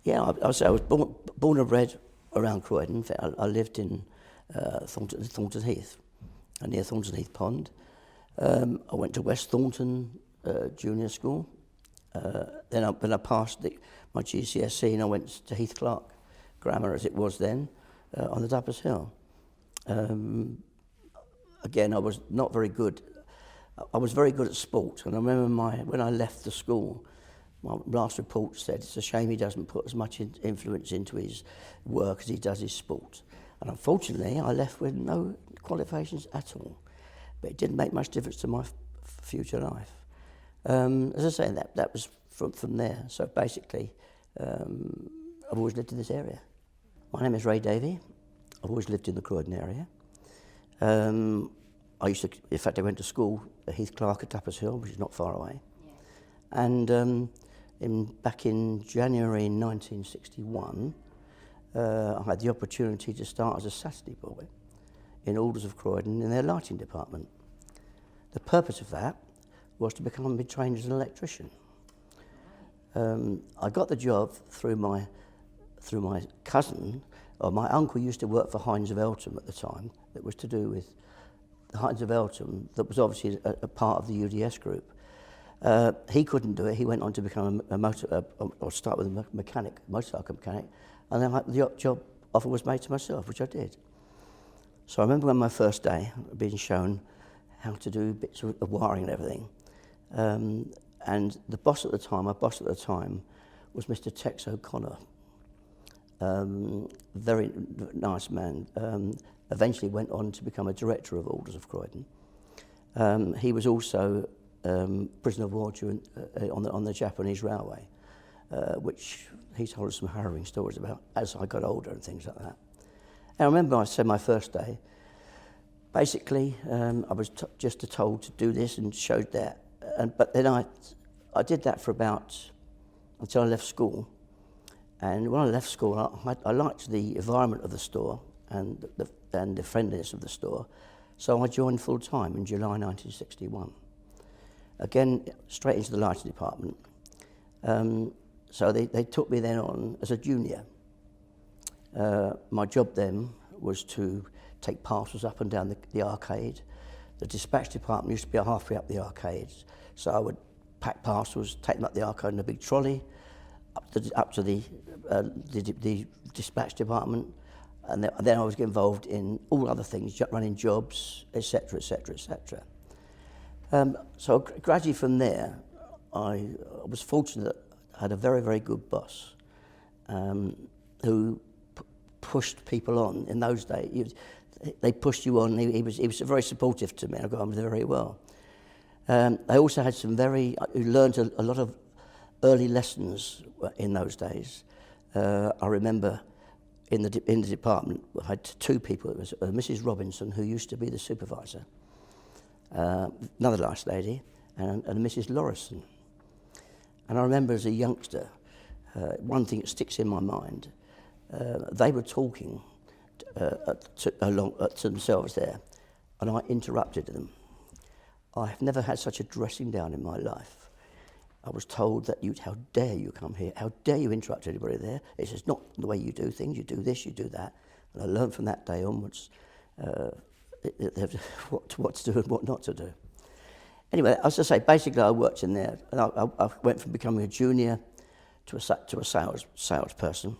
Yeah, I was born and bred around Croydon. In fact, I lived in Thornton Heath, near Thornton Heath Pond. I went to West Thornton Junior School. Then I passed my GCSE and I went to Heath Clark Grammar, as it was then, on the Duppers Hill. Again, I was not very good. I was very good at sport, and I remember when I left the school, my last report said it's a shame he doesn't put as much influence into his work as he does his sport. And unfortunately, I left with no qualifications at all. But it didn't make much difference to my future life. As I say, that was from there. So basically, I've always lived in this area. My name is Davy. I've always lived in the Croydon area. In fact, I went to school at Heath Clark at Duppers Hill, which is not far away. Yeah. And back in January 1961, I had the opportunity to start as a Saturday boy in ALLDERS of Croydon in their lighting department. The purpose of that was to become trained as an electrician. I got the job through my cousin, or my uncle used to work for Heinz of Eltham at the time. That was to do with the Heinz of Eltham, that was obviously a part of the UDS group. He couldn't do it. He went on to become or start with a motorcycle mechanic, and then the job offer was made to myself, which I did. So I remember when my first day, being shown how to do bits of wiring and everything. And my boss at the time, was Mr. Tex O'Connor. Very nice man. Eventually went on to become a director of ALLDERS of Croydon. He was also prisoner of war on the Japanese railway, which he told us some harrowing stories about as I got older and things like that. And I remember I said my first day, basically I was just told to do this and showed that. But then I did that for until I left school. And when I left school, I liked the environment of the store and the friendliness of the store. So I joined full time in July 1961. Again, straight into the lighting department. So they took me then on as a junior. My job then was to take parcels up and down the arcade. The dispatch department used to be halfway up the arcades. So I would pack parcels, take them up the arcade in a big trolley, up to the dispatch department, and then I was involved in all other things, running jobs, etc., etc., etc. So gradually from there, I was fortunate. I had a very, very good boss who pushed people on. In those days, they pushed you on. He was very supportive to me. I got on with him very well. I also had who learned a lot of early lessons in those days. I remember in the department, I had two people. It was Mrs. Robinson, who used to be the supervisor, another nice lady, and Mrs. Lorison. And I remember as a youngster, one thing that sticks in my mind, they were talking to themselves there, and I interrupted them. I have never had such a dressing down in my life. I was told that how dare you come here, how dare you interrupt anybody there. It's just not the way you do things, you do this, you do that. And I learned from that day onwards what to do and what not to do. Anyway, as I say, basically I worked in there, and I went from becoming a junior to a salesperson.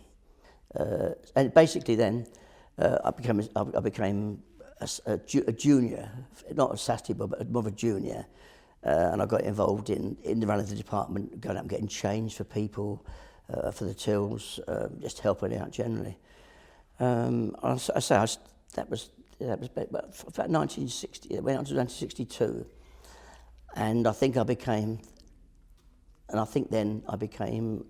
And basically then I became a junior, not a Saturday boy, but more of a junior. And I got involved in the run of the department, going out and getting change for people, for the tills, just helping out generally. That was about 1960. It went on to 1962, and I think then I became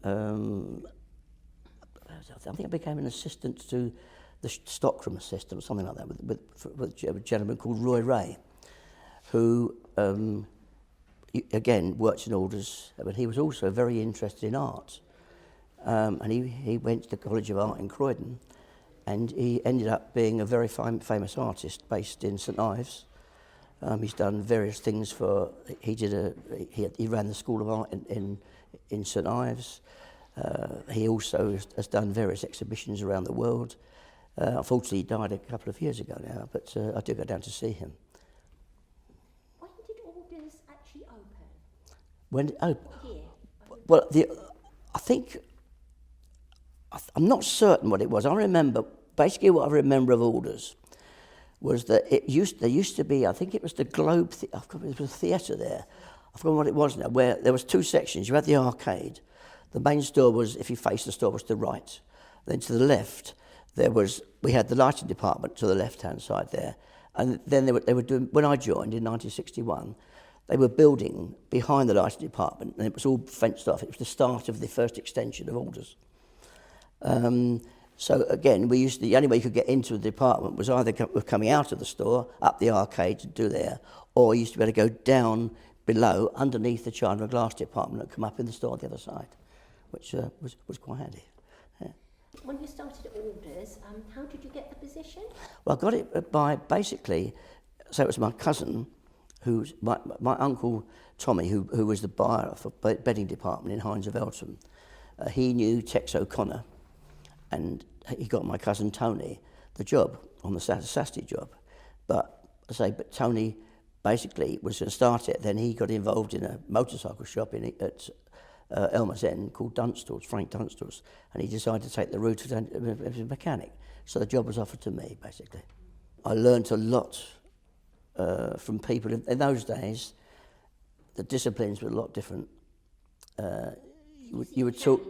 an assistant to the stockroom assistant or something like that with a gentleman called Roy Ray, who again worked in ALLDERS, but he was also very interested in art, and he went to the College of Art in Croydon, and he ended up being a very famous artist based in St Ives. He's done various things he ran the School of Art in St Ives. He also has done various exhibitions around the world. Unfortunately, he died a couple of years ago now, but I do go down to see him. When did ALLDERS actually open? When? Oh, What year? well, I think I'm not certain what it was. I remember basically what I remember of ALLDERS was that there used to be, I think it was the Globe. I forgot, there was a theatre there. I forgot what it was now. Where there was two sections. You had the arcade. The main store was, if you faced the store, was to the right. Then to the left, we had the lighting department to the left-hand side there. And then they were doing, when I joined in 1961, they were building behind the lighting department, and it was all fenced off. It was the start of the first extension of ALLDERS. So again, the only way you could get into the department was either coming out of the store, up the arcade to do there, or you used to be able to go down below, underneath the china and glass department, and come up in the store on the other side, which was quite handy. Yeah. When you started at ALLDERS, how did you get the position? Well, I got it by basically, so it was my cousin, who's my uncle Tommy, who was the buyer for bedding department in Hines of Eltham. He knew Tex O'Connor, and he got my cousin Tony the job on the Saturday job. But Tony basically was going to start it. Then he got involved in a motorcycle shop at Elmer's End called Dunstall's, Frank Dunstall's, and he decided to take the route of a mechanic. So the job was offered to me, basically. I learnt a lot from people. In those days, the disciplines were a lot different. You would talk.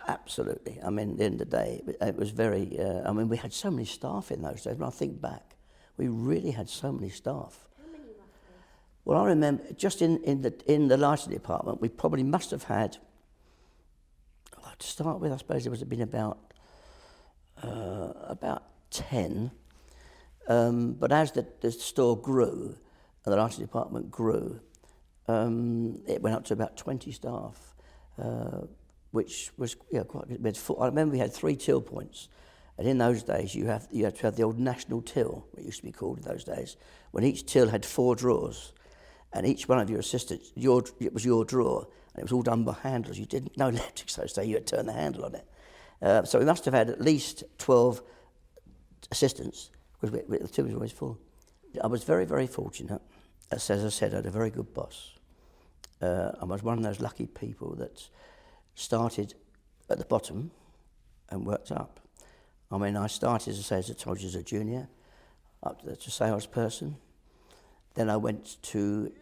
Absolutely. I mean, at the end of the day, it was very. We had so many staff in those days. When I think back, we really had so many staff. How many roughly? Well, I remember just in the lighting department, we probably must have had. To start with, I suppose there would have been about 10. But as the store grew and the lighting department grew, it went up to about 20 staff, which was quite good. I remember we had 3 till points, and in those days you had to have the old national till, what it used to be called in those days, when each till had 4 drawers, and each one of your assistants, it was your drawer, and it was all done by handles. You didn't no electrics those days. You had to turn the handle on it. So we must have had at least 12 assistants, because the till was always full. I was very, very fortunate. As I said, I had a very good boss. I was one of those lucky people that started at the bottom and worked up. I mean, I started, as I told you, as a junior, up to salesperson. Then I went to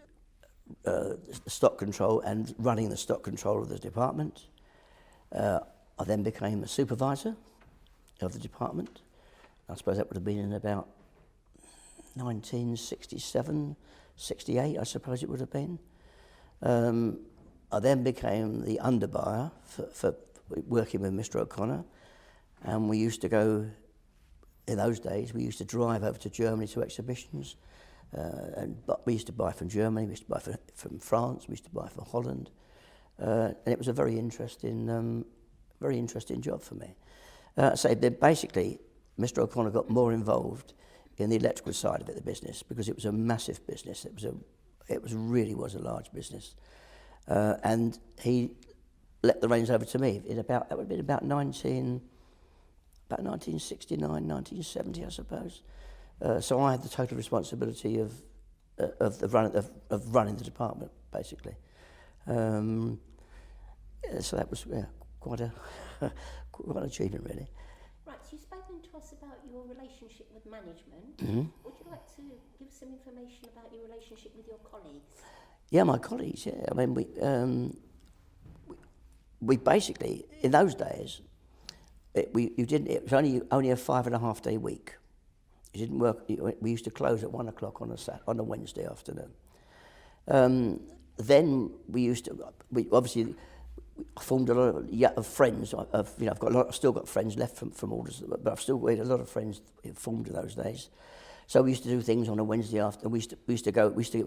stock control and running the stock control of the department. I then became a supervisor of the department. I suppose that would have been in about 1967, 68, I suppose it would have been. I then became the underbuyer for working with Mr. O'Connor, and we used to go, in those days, we used to drive over to Germany to exhibitions, but we used to buy from Germany, we used to buy from France, we used to buy from Holland, and it was a very interesting job for me. So basically, Mr. O'Connor got more involved in the electrical side of it, the business, because it was a massive business. It really was a large business. And he let the reins over to me that would have been about 1969, 1970, I suppose. So I had the total responsibility of running the department, basically. So that was quite an achievement, really. Right, so you've spoken to us about your relationship with management. Mm-hmm. Would you like to give some information about your relationship with your colleagues? Yeah, my colleagues, yeah. I mean, we basically, in those days, it was only a 5.5 day week. You didn't work, we used to close at 1 o'clock on a Wednesday afternoon. Then we obviously formed a lot of friends. I've still got friends left from ALLDERS, but I've still got a lot of friends formed in those days. So we used to do things on a Wednesday afternoon. We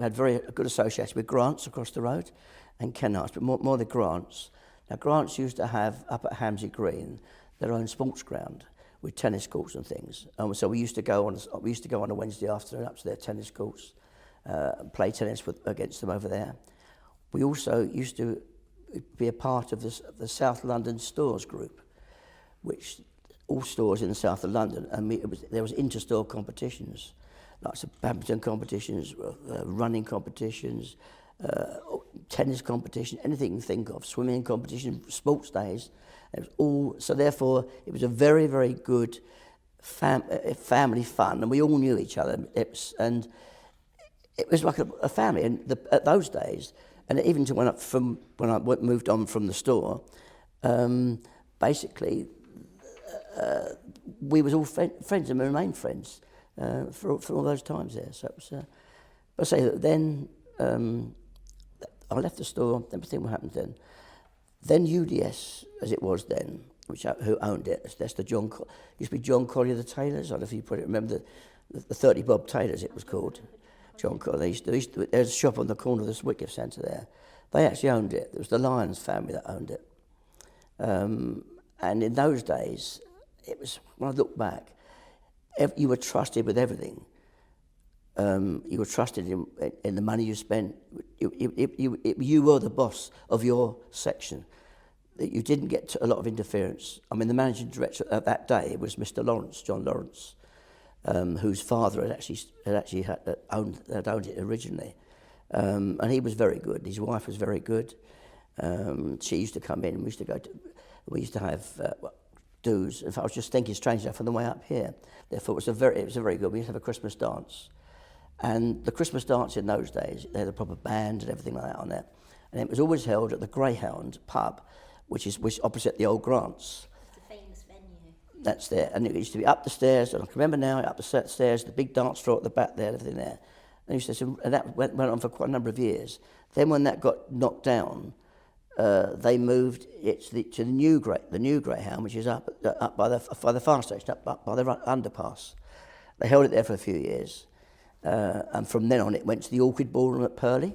had very good association with Grants across the road and Kennards, but more the Grants. Now Grants used to have up at Hamsey Green their own sports ground with tennis courts and things. So we used to go on a Wednesday afternoon up to their tennis courts, and play tennis against them over there. We also used to be a part of the South London Stores group, which all stores in the south of London, and there was inter-store competitions, like some badminton competitions, running competitions, tennis competition, anything you can think of, swimming competition, sports days. It was all, so therefore it was a very, very good family fun, and we all knew each other. And it was like a family. And at those days, and even to when I moved on from the store, basically we was all friends and we remained friends for all those times there. So it was. But I say that then I left the store. Everything what happened then. Then UDS, as it was then, who owned it, that's the used to be John Collier the Tailors. I don't know if you remember the 30 Bob Tailors it was called. John Collier. There's a shop on the corner of the Wycliffe Centre there. They actually owned it. It was the Lyons family that owned it. And in those days, it was, when I look back, you were trusted with everything. You were trusted in the money you spent. You were the boss of your section. You didn't get a lot of interference. I mean, the managing director at that day was Mr. Lawrence, John Lawrence, whose father had owned it originally, and he was very good. His wife was very good. She used to come in. We used to have do's. In fact, I was just thinking, strange enough, on the way up here. Therefore, it was a very good. We used to have a Christmas dance. And the Christmas dance in those days, they had a proper band and everything like that on there. And it was always held at the Greyhound pub, which opposite the old Grants. It's a famous venue. That's there. And it used to be up the stairs, and I can remember now, up the stairs, the big dance floor at the back there, everything there. And that went on for quite a number of years. Then when that got knocked down, they moved it to the new Greyhound, which is up by the fire station, up by the underpass. They held it there for a few years. And from then on, it went to the Orchid Ballroom at Purley,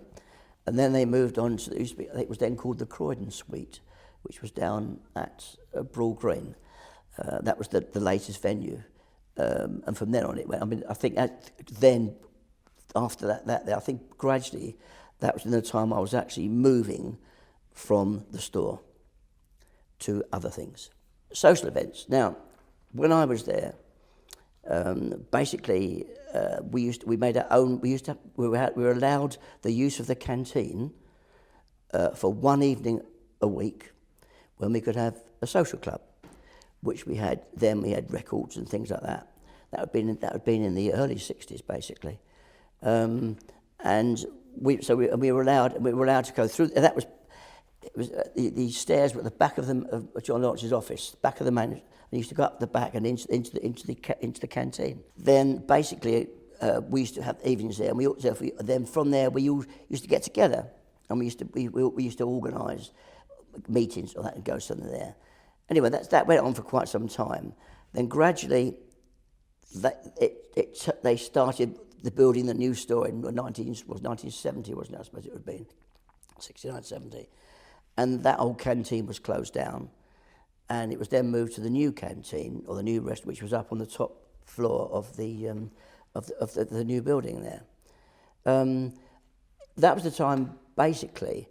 and then they moved on to it was then called the Croydon Suite, which was down at Brawl Green. That was the latest venue, and from then on it went. I mean, I think then after that, I think gradually that was in the time I was actually moving from the store to other things, social events. Now, when I was there. Basically, we were allowed the use of the canteen for one evening a week when we could have a social club, which we had. Then we had records and things like that. That had been in the early '60s, basically, and we were allowed to go through. The stairs were at the back of John Lawrence's office, back of the main. And used to go up the back and into the canteen. Then basically we used to have evenings there, and then from there we used to get together, and we used to organise meetings or that and go something there. Anyway, that went on for quite some time. Then gradually, they started building the new store in 1970, wasn't it? I suppose it would have been 69, 70, and that old canteen was closed down. And it was then moved to the new canteen, or the new restaurant, which was up on the top floor of the new building there. That was the time, basically,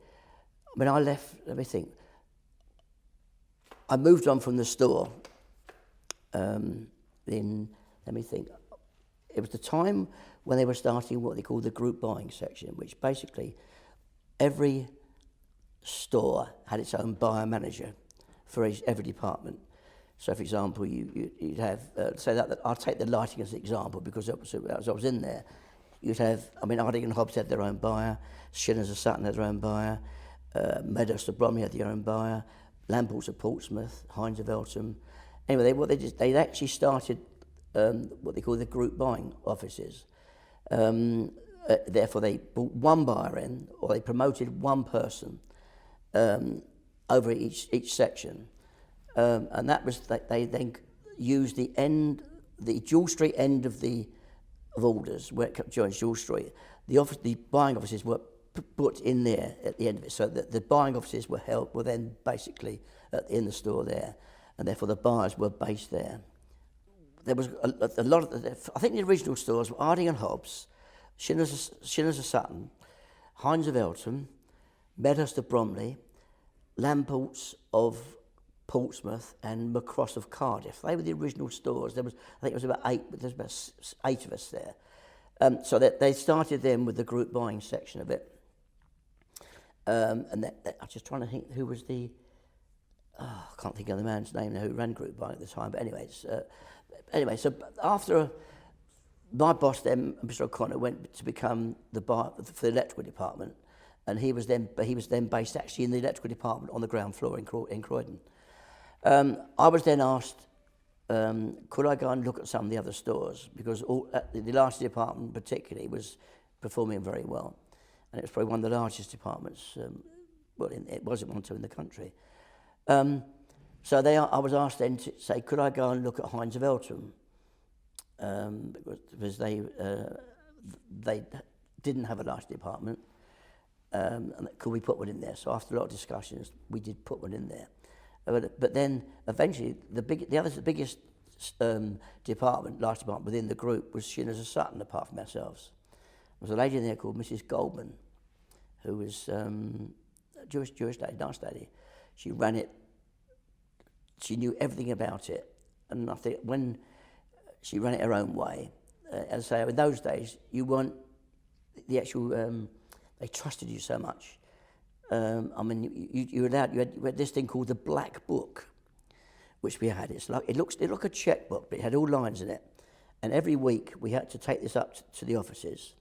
when I left. Let me think. I moved on from the store. Let me think. It was the time when they were starting what they call the group buying section, which basically every store had its own buyer manager for every department. So, for example, you'd have, say that I'll take the lighting as an example because as I was in there, you'd have, I mean, Harding and Hobbs had their own buyer, Shinners of Sutton had their own buyer, Meadows of Bromley had their own buyer, Lamports of Portsmouth, Hines of Eltham. Anyway, they actually started what they call the group buying offices. Therefore, they brought one buyer in, or they promoted one person over each section, and that was that they then used the Jewel Street end of Alders, where it joins Jewel Street. The buying offices were put in there at the end of it, so that the buying offices were then basically in the store there, and therefore the buyers were based there. There was a lot of I think the original stores were Harding and Hobbs, Shinners of Sutton, Hines of Eltham, Meadows of Bromley, Lamports of Portsmouth and Macross of Cardiff. They were the original stores. I think it was about eight, but there's about eight of us there. So they started them with the group buying section of it. And I'm just trying to think who was the... I can't think of the man's name now who ran group buying at the time. But anyway, so after my boss then, Mr. O'Connor, went to become the buyer for the electrical department, and he was then based actually in the electrical department on the ground floor in Croydon. I was then asked, could I go and look at some of the other stores, because the largest department particularly was performing very well, and it was probably one of the largest departments. It was at one time in the country. So I was asked then to say, could I go and look at Heinz of Eltham, because they didn't have a large department, and could we put one in there? So after a lot of discussions, we did put one in there. But then eventually the biggest department, large department within the group was Shinners of Sutton, apart from ourselves. There was a lady in there called Mrs. Goldman, who was a Jewish lady, nice lady. She ran it. She knew everything about it, and I think when she ran it her own way, as I say, in those days you weren't the actual. They trusted you so much. I mean, you had this thing called the Black Book, which we had. It looked like a checkbook, but it had all lines in it. And every week we had to take this up to the offices,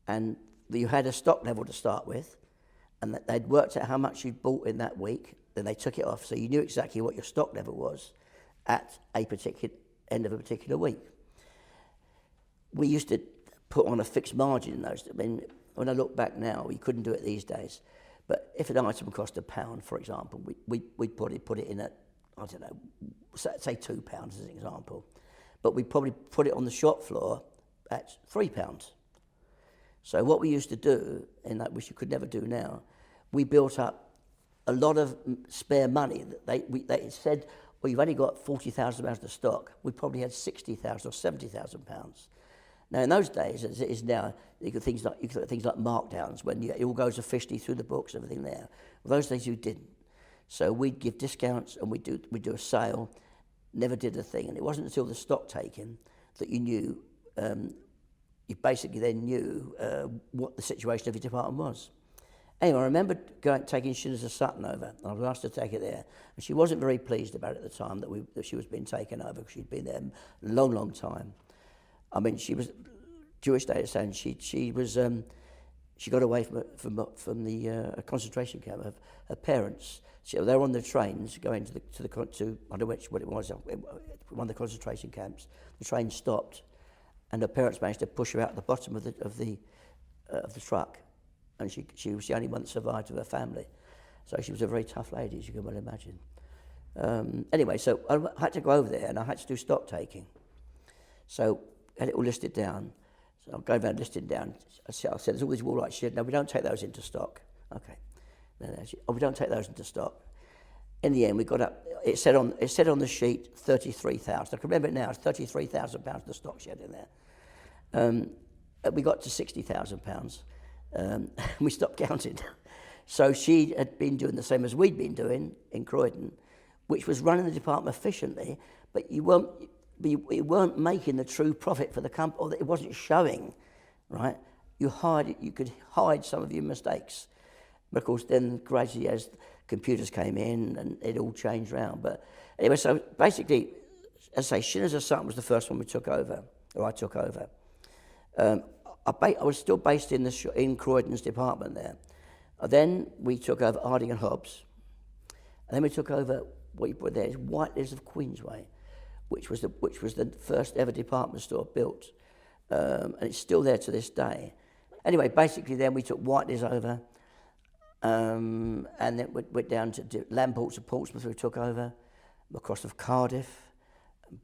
and you had a stock level to start with, and they'd worked out how much you'd bought in that week. Then they took it off, so you knew exactly what your stock level was at a particular end of a particular week. We used to put on a fixed margin in those. I mean, when I look back now, you couldn't do it these days. But if an item cost £1, for example, we'd put it in at, I don't know, say £2 as an example. But we'd probably put it on the shop floor at £3. So what we used to do, and that which you could never do now, we built up a lot of spare money. They said, well, you've only got £40,000 of stock. We probably had £60,000 or £70,000. Now, in those days, as it is now, you could things like markdowns when it all goes officially through the books, everything there. Well, those days you didn't. So we'd give discounts and we'd do a sale. Never did a thing, and it wasn't until the stock taking that you knew. You basically then knew what the situation of your department was. Anyway, I remember taking Shinners of Sutton over, and I was asked to take it there. And she wasn't very pleased about it at the time that she was being taken over, because she'd been there a long, long time. I mean, she was Jewish lady, and she got away from the concentration camp. Her parents, they were on the trains going to I don't know what it was, one of the concentration camps. The train stopped, and her parents managed to push her out the bottom of the truck. And she was the only one that survived of her family. So she was a very tough lady, as you can well imagine. Anyway, so I had to go over there, and I had to do stock taking. So I had it all listed down. So I'm going around listing down. I said, there's all these Woolright shit. No, we don't take those into stock. Okay. We don't take those into stock. In the end, we got up. It said on the sheet 33,000. I can remember it now. It's £33,000 of the stock she had in there. We got to £60,000. We stopped counting. So she had been doing the same as we'd been doing in Croydon, which was running the department efficiently, but you weren't making the true profit for the company, or it wasn't showing, right? You could hide some of your mistakes. But of course, then gradually as computers came in, and it all changed around. But anyway, so basically, as I say, Shinners of Sutton was the first one I took over. I was still based in Croydon's department there. Then we took over Harding and Hobbs. And then we took over what you put there is Whiteley's of Queensway, which was the first ever department store built. And it's still there to this day. Anyway, basically then we took Whiteley's over, and then went down to Lamports of Portsmouth, we took over, Macross of Cardiff,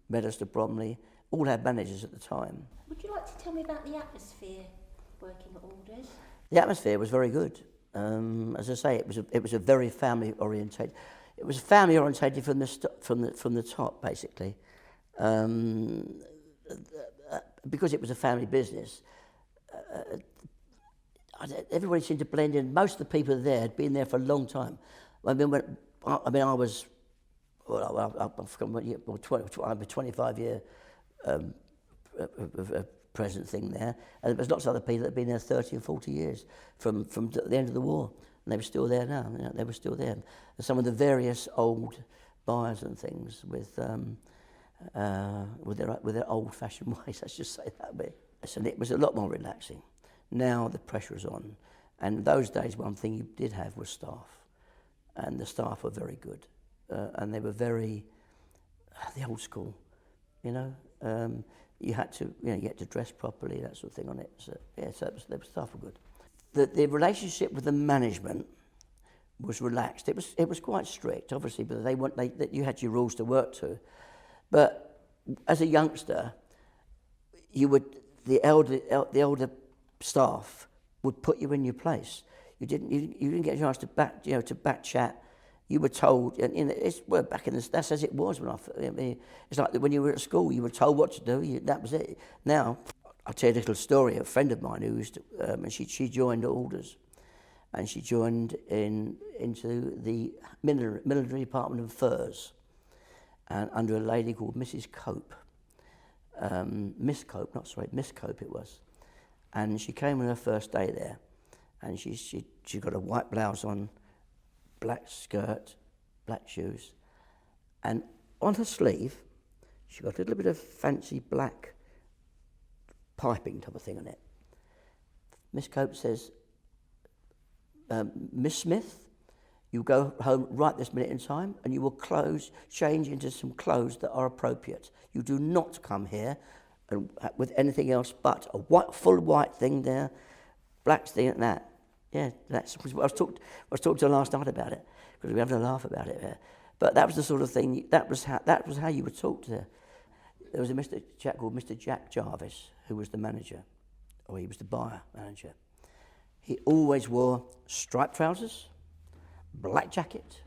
Meadows of Bromley, all had managers at the time. Would you like to tell me about the atmosphere working at Alders? The atmosphere was very good. As I say, it was a very family orientated. It was family orientated from the top, basically, because it was a family business. Everybody seemed to blend in. Most of the people there had been there for a long time. I mean, I was, well, I've got 25-year present thing there, and there's lots of other people that have been there 30 and 40 years from the end of the war, and they were still there now. You know, they were still there. And some of the various old buyers and things with their old-fashioned ways. Let's just say that bit. And it was a lot more relaxing. Now the pressure is on, and those days one thing you did have was staff, and the staff were very good, and they were very the old school, you know. You had to, dress properly, that sort of thing on it. So yeah, so the staff were good. The relationship with the management was relaxed. It was quite strict, obviously, but you had your rules to work to. But as a youngster, the elder staff would put you in your place. You didn't get a chance to back chat. You were told, and back in that's as it was it's like when you were at school, you were told what to do. That was it. Now, I'll tell you a little story. A friend of mine who used to, and she joined Alders, and she joined into the military department of furs, and under a lady called Mrs. Cope, Miss Cope it was, and she came on her first day there, and she got a white blouse on, black skirt, black shoes, and on her sleeve she got a little bit of fancy black piping type of thing on it. Miss Cope says, Miss Smith, you go home right this minute in time and you will change into some clothes that are appropriate. You do not come here with anything else but a full white thing there, black thing and that. Yeah, that's what I was talking to her last night about it, because we were having a laugh about it. Yeah. But that was the sort of thing. That was how you were talked to. There was a chap called Mr. Jack Jarvis, who was the manager, or he was the buyer manager. He always wore striped trousers, black jacket,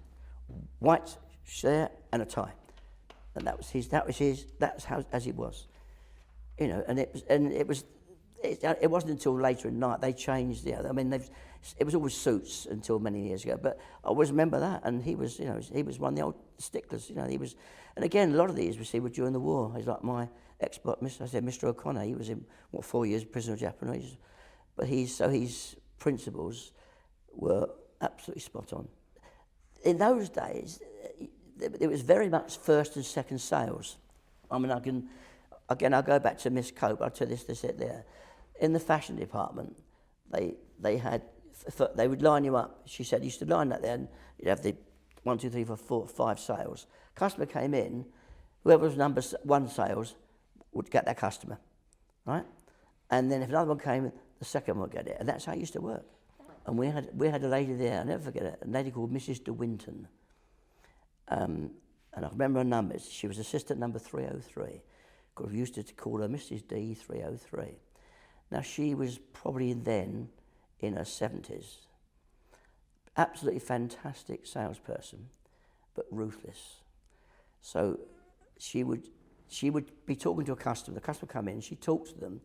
white shirt, and a tie, and that was his. That's how as it was, you know. And it wasn't until later in night they changed. Yeah, I mean it was always suits until many years ago. But I always remember that, and he was one of the old sticklers. You know, he was, and again a lot of these we see were during the war. He's like my Mr. O'Connor. He was in 4 years prisoner of Japanese, but his principles were absolutely spot on. In those days, it was very much first and second sales. I mean, I'll go back to Miss Cope. I'll tell this there. In the fashion department, they would line you up. She said you used to line up there, and you'd have the 1, 2, 3, 4, 4, 5 sales. Customer came in, whoever was number 1 sales would get that customer, right? And then if another one came, the second one would get it, and that's how it used to work. And we had a lady there, I'll never forget it, a lady called Mrs. De Winton. And I remember her numbers. She was assistant number 303, because we used to call her Mrs. D 303. Now she was probably then in her 70s. Absolutely fantastic salesperson, but ruthless. So she would be talking to a customer. The customer would come in, she'd talk to them,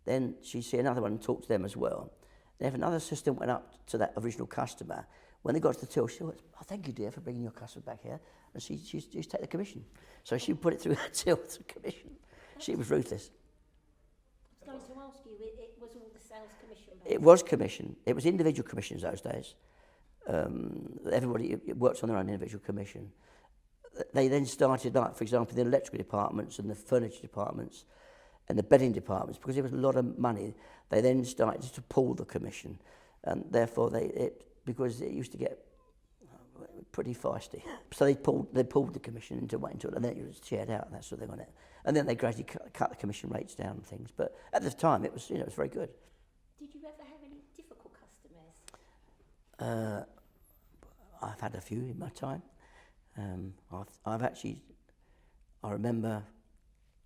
then she'd see another one and talk to them as well. Then if another assistant went up to that original customer, when they got to the till, she went, "Oh, thank you, dear, for bringing your customer back here." And she'd take the commission. So she put it through her till to commission. She was ruthless. I was going to ask you, it was all the sales commission based? It was commission. It was individual commissions those days. Everybody worked on their own individual commission. They then started, like, for example, the electrical departments and the furniture departments and the bedding departments, because there was a lot of money, they then started to pool the commission. And therefore, because it used to get pretty feisty. So they pulled the commission into and then it was shared out and that sort of thing on it. And then they gradually cut the commission rates down and things. But at the time, it was very good. Did you ever have any difficult customers? I've had a few in my time. I remember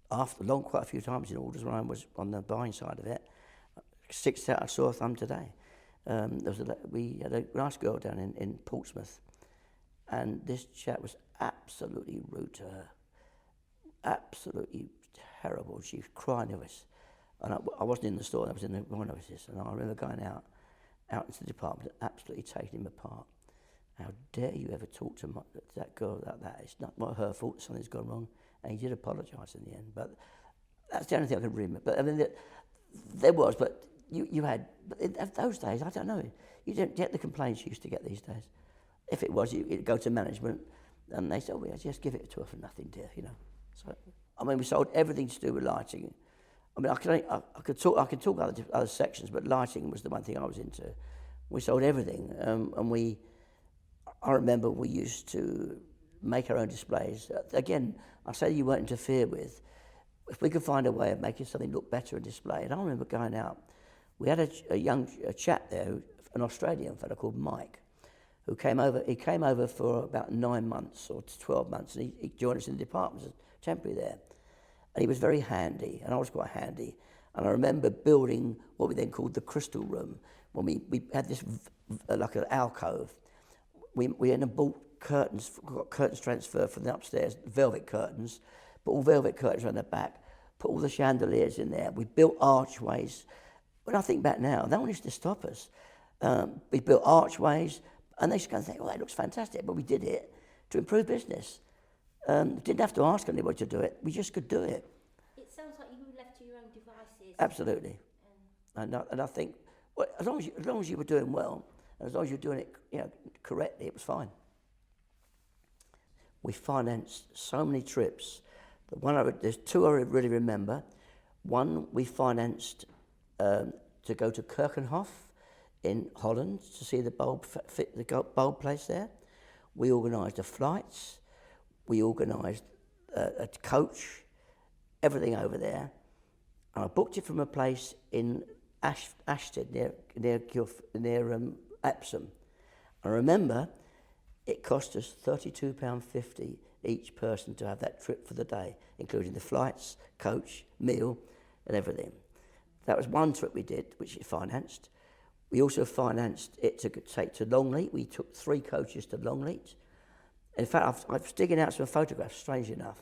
quite a few times in Alders when I was on the buying side of it, 6 out of sore thumb today. We had a nice girl down in Portsmouth, and this chap was absolutely rude to her, absolutely terrible. She was crying to us, and I wasn't in the store, I was in the wine offices, and I remember going out into the department and absolutely taking him apart. how dare you ever talk to that girl like that? It's not her fault something's gone wrong. And he did apologise in the end. But that's the only thing I can remember. But I mean, there was, but you had, but in those days, I don't know, you didn't get the complaints you used to get these days. If it was, you'd go to management and they said, oh, yeah, just give it to her for nothing, dear, you know. So, I mean, we sold everything to do with lighting. I mean, I could talk other sections, but lighting was the one thing I was into. We sold everything, and I remember we used to make our own displays. Again, I say you weren't interfered with. If we could find a way of making something look better in display, and I remember going out, we had a young chap there, an Australian fellow called Mike, who came over. He came over for about 9 months or 12 months, and he joined us in the department as temporary there. And he was very handy, and I was quite handy. And I remember building what we then called the crystal room, when we had this like an alcove. We then bought got curtains transferred from the upstairs, velvet curtains, put all velvet curtains around the back, put all the chandeliers in there. We built archways. When I think back now, that one used to stop us. We built archways, and they used to go and think, oh, that looks fantastic, but we did it to improve business. Didn't have to ask anybody to do it. We just could do it. It sounds like you were left to your own devices. Absolutely. And I think, well, as long as you were doing well, and as long as you were doing it, correctly, it was fine. We financed so many trips. There's two I really remember. One, we financed to go to Kerkenhof in Holland to see the bulb place there. We organised the flights. We organised a coach, everything over there. And I booked it from a place in Ashton near Epsom. I remember it cost us £32.50 each person to have that trip for the day, including the flights, coach, meal, and everything. That was one trip we did, which it financed. We also financed it to take to Longleat. We took 3 coaches to Longleat. In fact, I was digging out some photographs, strangely enough,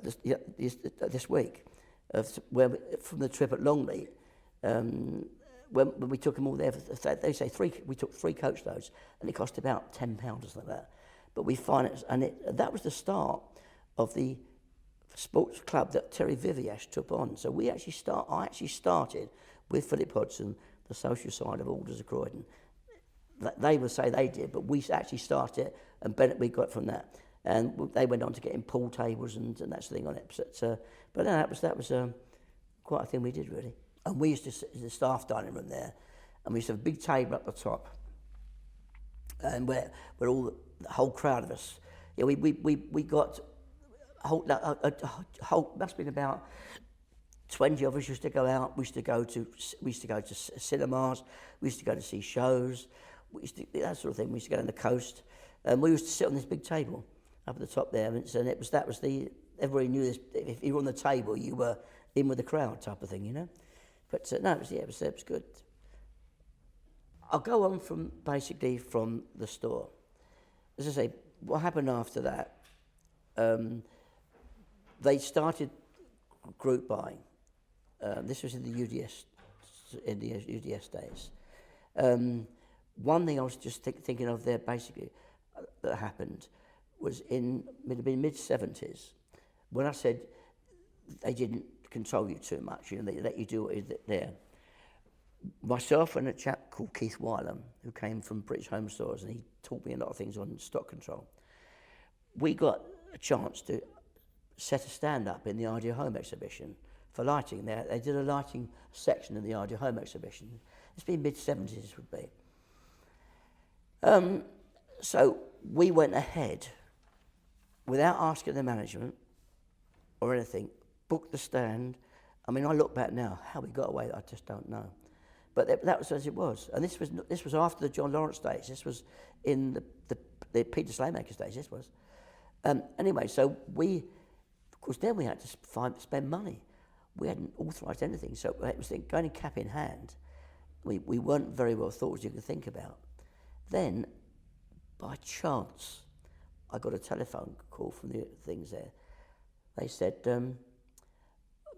this week, from the trip at Longleat. When we took them all there, they say we took 3 coach loads, and it cost about £10 or something like that. But we financed, and that was the start of the sports club that Terry Viviash took on. So I actually started with Philip Hodgson, the social side of Alders of Croydon. They would say they did, but we actually started it, and Bennett we got from that. And they went on to getting pool tables and that sort of thing on it. But that was quite a thing we did, really. And we used to sit in the staff dining room there, and we used to have a big table up the top, and where all the whole crowd of us. We got a whole must have been about 20 of us used to go out. We used to go to cinemas. We used to go to see shows. We used to that sort of thing. We used to go on the coast, and we used to sit on this big table up at the top there. And everybody knew this. If you were on the table, you were in with the crowd type of thing, But no, it was good. I'll go on from the store. As I say, what happened after that? They started group buying. This was in the UDS days. One thing I was just thinking of there, basically, that happened was in mid-70s, when I said they didn't control you too much, they let you do what is there. Myself and a chap called Keith Wylam, who came from British Home Stores, and he taught me a lot of things on stock control. We got a chance to set a stand up in the Ideal Home exhibition for lighting. They did a lighting section in the Ideal Home exhibition. It's been mid-70s, it would be. So we went ahead, without asking the management or anything, booked the stand. I mean, I look back now, how we got away, I just don't know. But that was as it was. And this was after the John Lawrence days. This was in the Peter Slaymaker's days, this was. Anyway, so of course, then we had to spend money. We hadn't authorised anything, so it was going in cap in hand. We weren't very well thought, as you can think about. Then, by chance, I got a telephone call from the things there. They said,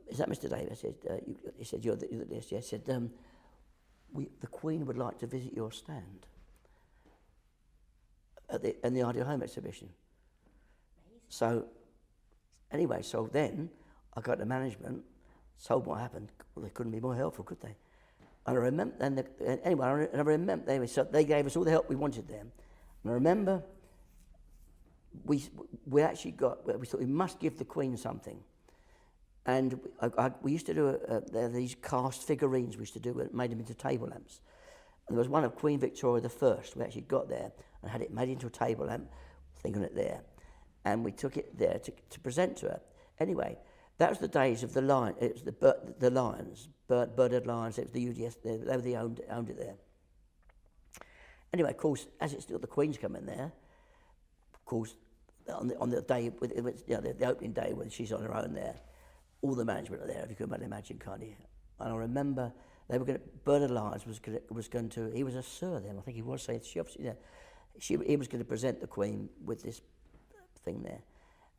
is that Mr. Davy? I said, he said, you're this. Yeah, I said, the Queen would like to visit your stand. in the Ideal Home exhibition. So, anyway, so then I got to management, told what happened. Well, they couldn't be more helpful, could they? And I remember, so they gave us all the help we wanted then. And I remember we actually we thought we must give the Queen something. And we used to do these cast figurines we used to do, made them into table lamps. And there was one of Queen Victoria I. We actually got there and had it made into a table lamp, thing on it there. And we took it there to present to her. Anyway, that was the days of the lion. It was the lions, birded lions. It was the UDS. They owned it there. Anyway, of course, as it's still the Queen's coming there, of course, on the day, the opening day when she's on her own there, all the management are there. If you can imagine, can't you? And I remember they were going to. Bernard Lyons was going to. He was a sir then. I think he was saying she obviously. He was going to present the Queen with this thing there.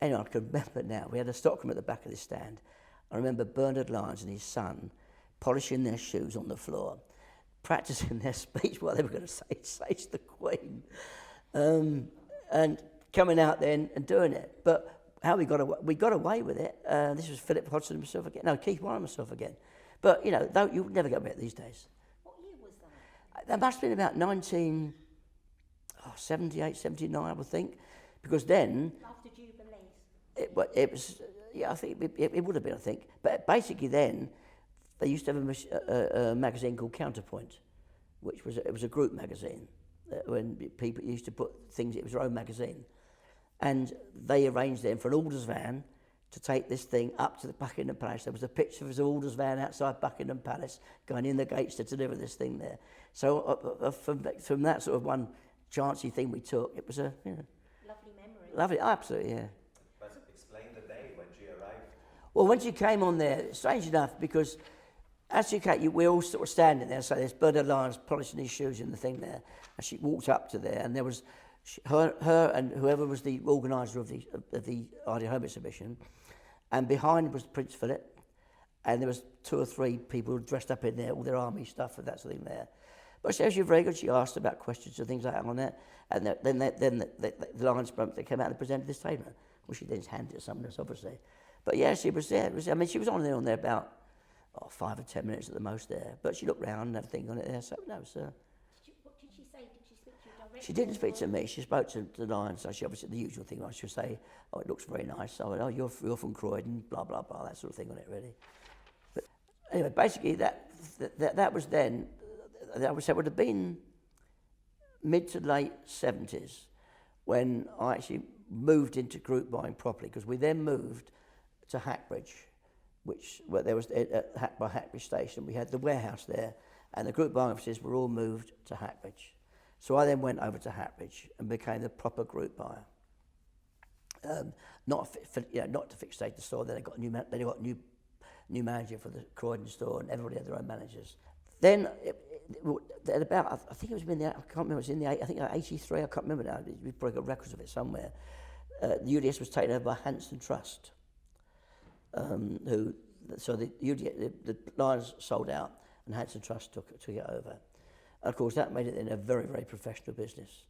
Anyway, I can remember now. We had a stockroom at the back of this stand. I remember Bernard Lyons and his son polishing their shoes on the floor, practicing their speech what they were going to say to the Queen, and coming out then and doing it. But how we got away with it. This was Philip Hodgson himself again. No, Keith Warren himself again. But you would never get away with it these days. What year was that? That must have been about 1978, 79, I would think, because then. After Jubilees. It was. Yeah, I think it would have been. I think, but basically then, they used to have a magazine called Counterpoint, which was a group magazine. When people used to put things, it was their own magazine. And they arranged then for an Alders van to take this thing up to the Buckingham Palace. There was a picture of his Alders van outside Buckingham Palace going in the gates to deliver this thing there. So from that sort of one chancy thing we took, it was a lovely memory. Lovely, absolutely, yeah. But explain the day when she arrived. Well, when she came on there, strange enough, because as she came, we all sort of standing there. So there's Bernard Lyons polishing his shoes in the thing there, and she walked up to there, and there was. Her and whoever was the organiser of the Ideal Home exhibition, and behind was Prince Philip, and there was 2 or 3 people dressed up in there, all their army stuff and that sort of thing there. But she was very good. She asked about questions and things like that on there, and then the Lions they came out and presented this statement, which she then handed to someone else, obviously. But yeah, she was there. She was on there about 5 or 10 minutes at the most there. But she looked round and everything on it there. So no, it was. What did she say? Did she speak to you directly? She didn't speak to me. She spoke to the Lions. So she obviously the usual thing. She would say, "Oh, it looks very nice." I went, "Oh, you're from Croydon," blah blah blah, that sort of thing on it, really. But anyway, basically that was then. That would have been mid to late 70s when I actually moved into group buying properly, because we then moved to Hackbridge, where there was by Hackbridge Station. We had the warehouse there, and the group buying offices were all moved to Hackbridge. So I then went over to Hackbridge and became the proper group buyer. Not to fixate the store. Then they got new manager for the Croydon store, and everybody had their own managers. Then at about, I think it was in the, I can't remember, it was in the, I think 83, I can't remember now, we've probably got records of it somewhere. The UDS was taken over by Hanson Trust, the Lions sold out and Hanson Trust took it over. And of course that made it then a very, very professional business.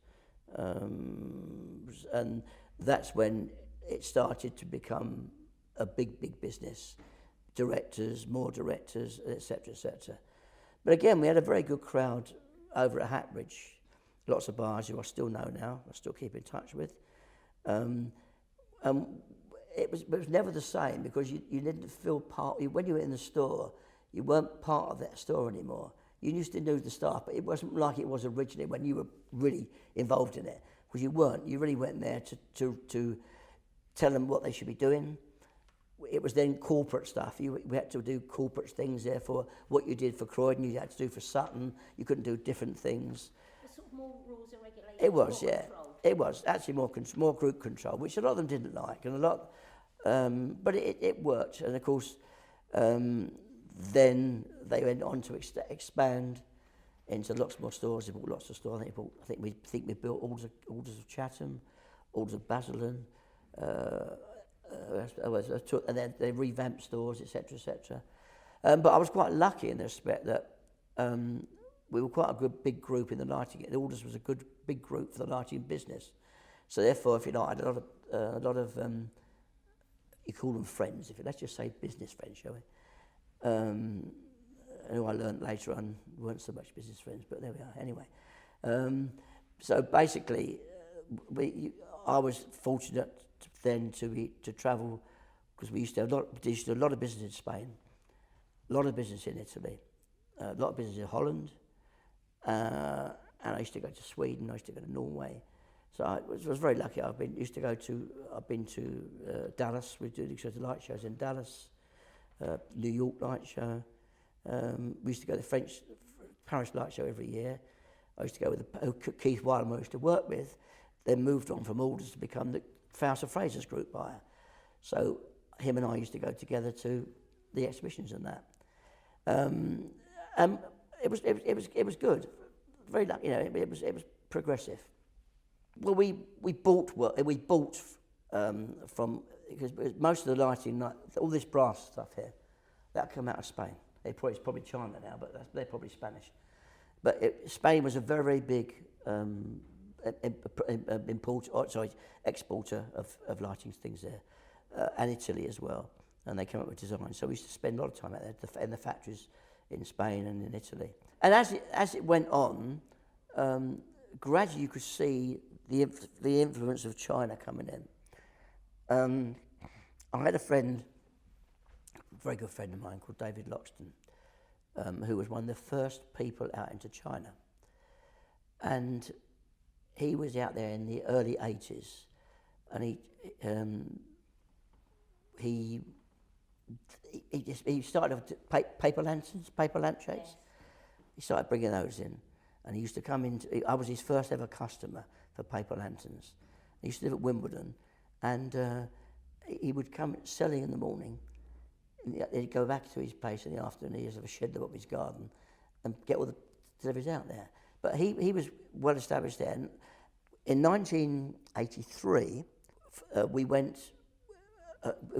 And that's when it started to become a big, big business. Directors, more directors, etc., etc. But again, we had a very good crowd over at Hackbridge. Lots of bars who I still know now, I still keep in touch with. It was never the same, because you didn't feel part. When you were in the store, you weren't part of that store anymore. You used to know the staff, but it wasn't like it was originally when you were really involved in it, because you weren't. You really went there to tell them what they should be doing. It was then corporate stuff. We had to do corporate things. Therefore, what you did for Croydon, you had to do for Sutton. You couldn't do different things. There's sort of more rules and regulations. It was, yeah. Controlled. It was actually more group control, which a lot of them didn't like, and but it worked. And of course, then they went on to expand into lots more stores. They bought lots of stores. I think we built Alders of Chatham, Alders of Basildon. And then they revamped stores, etc., etc. But I was quite lucky in the respect that we were quite a good big group in the lighting. Alders was a good big group for the lighting business. So therefore, if you know, I had a lot of you call them friends, let's just say business friends, shall we? Who I learnt later on weren't so much business friends, but there we are. Anyway, so basically, I was fortunate then to travel because we used to have a lot of business in Spain, a lot of business in Italy, a lot of business in Holland, and I used to go to Sweden. I used to go to Norway. So I was very lucky. I've been to Dallas. We do the light shows in Dallas, New York light show. We used to go to the Paris light show every year. I used to go with Keith Wylam I used to work with. Then moved on from Alders to become the Fowler Fraser's group buyer. So him and I used to go together to the exhibitions and that. It was good. Very lucky. It was progressive. Well, we bought from, because most of the lighting, all this brass stuff here, that came out of Spain. It's probably China now, but they're probably Spanish. But Spain was a very, very big exporter of lighting things there, and Italy as well. And they came up with designs. So we used to spend a lot of time out there in the factories in Spain and in Italy. And as it went on, gradually you could see the influence of China coming in. I had a friend, a very good friend of mine called David who was one of the first people out into China. And he was out there in the early 80s, and he started with paper lanterns, paper lampshades. Yes. He started bringing those in, and he used to come in. I was his first ever customer for paper lanterns. He used to live at Wimbledon, and he would come selling in the morning. And he'd go back to his place in the afternoon. He used to have a shed up his garden, and get all the deliveries out there. But he was well established there. And in 1983, we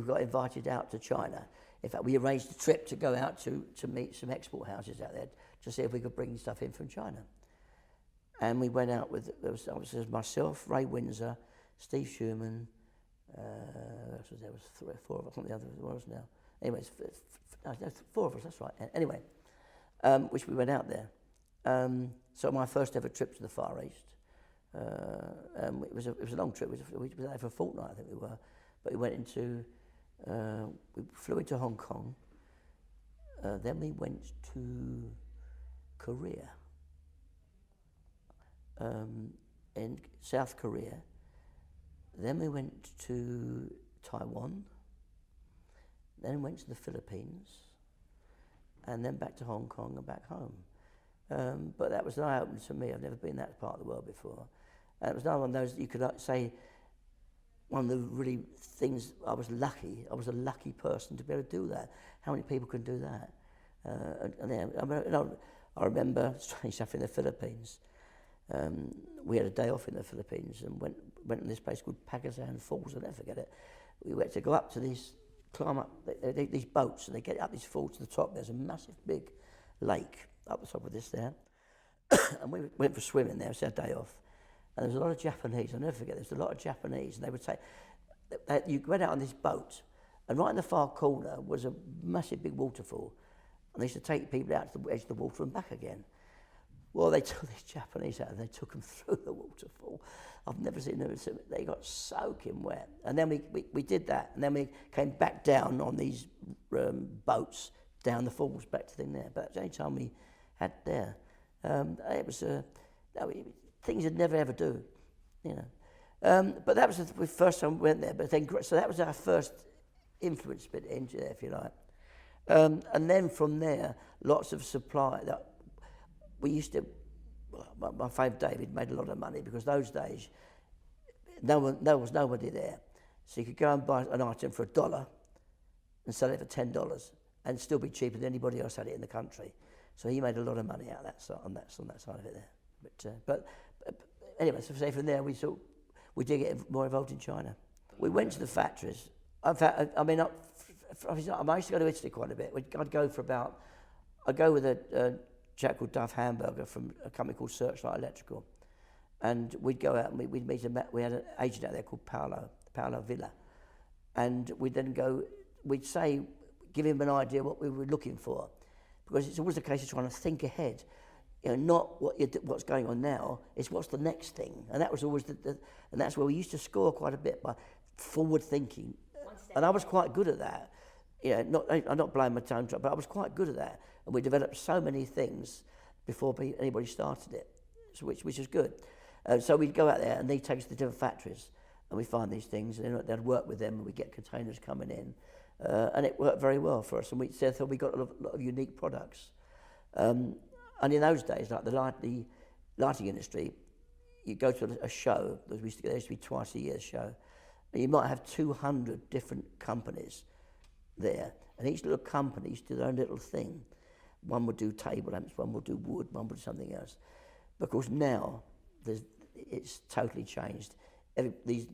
got invited out to China. In fact, we arranged a trip to go out to meet some export houses out there to see if we could bring stuff in from China. And we went out with, there was myself, Ray Windsor, Steve Schumann, there was four of us, I think the other was now. Anyways, four of us, that's right. Anyway, which we went out there. So my first ever trip to the Far East. It was a long trip. We were there for a fortnight, I think we were. But we flew into Hong Kong. Then we went to Korea, in South Korea. Then we went to Taiwan. Then went to the Philippines, and then back to Hong Kong and back home. But that was an eye-opener to me. I've never been that part of the world before. And it was another one of those that you could say, one of the really things, I was a lucky person to be able to do that. How many people can do that? I remember strange stuff in the Philippines. We had a day off in the Philippines and went to this place called Pagazan Falls. I'll never forget it. We went to go up to climb up these boats, and they get up these falls to the top. There's a massive big lake up the top of this there. And we went for swimming there. It was our day off. And there was a lot of Japanese. I'll never forget, there was a lot of Japanese. And they would say, you went out on this boat, and right in the far corner was a massive big waterfall. And they used to take people out to the edge of the water and back again. Well, they took these Japanese out and they took them through the waterfall. I've never seen them. They got soaking wet. And then we did that. And then we came back down on these boats, down the falls, back to the thing there. But that's the only time we had there. It was things you'd never ever do, you know. But that was the first time we went there. But then, so that was our first influence bit into there, if you like. And then from there, lots of supply. We used to, my favourite David made a lot of money because those days, there was nobody there. So you could go and buy an item for $1 and sell it for $10 and still be cheaper than anybody else had it in the country. So he made a lot of money out of that on that side of it there. But anyway, so say from there we did get more involved in China. We went to the factories. In fact, I used to go to Italy quite a bit. I'd go with a chap called Duff Hamburger from a company called Searchlight Electrical. and we'd go out and we'd meet we had an agent out there called Paolo Villa, and we'd then go, we'd say, give him an idea what we were looking for, because it's always a case of trying to think ahead, not what's going on now, it's what's the next thing, and that was always and that's where we used to score quite a bit by forward thinking, and I was quite good at that. I'm not blowing my tongue, but I was quite good at that, and we developed so many things before anybody started it, which is good. So we'd go out there and they'd take us to different factories and we find these things and they'd work with them and we'd get containers coming in and it worked very well for us, and therefore we got a lot of unique products. And in those days, like the lighting industry, you go to a show, there used to be twice a year show, and you might have 200 different companies there, and each little company used to do their own little thing. One would do table lamps, one would do wood, one would do something else. But of course now, it's totally changed. Everybody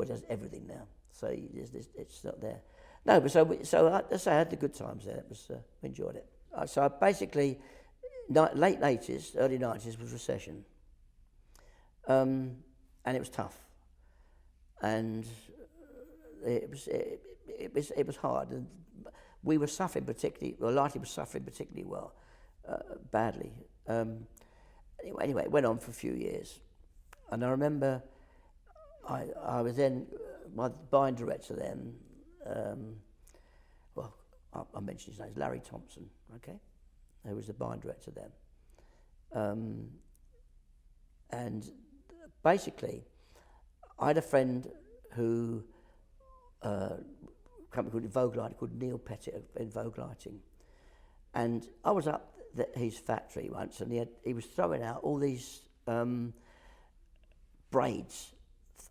does everything now, so it's not there. No, but I had the good times there. It was we enjoyed it. So basically, late 80s, early 90s was recession, and it was tough, and it was hard, and we were suffering particularly. Well, Lighting was suffering particularly badly. Anyway, it went on for a few years, and I remember I was then my buying director then. Well, I'll mention his name, Larry Thompson. Okay, who was the buying director then, and basically, I had a friend who. A company called Vogue Lighting, called Neil Pettit in Vogue Lighting, and I was up at his factory once, and he was throwing out all these braids,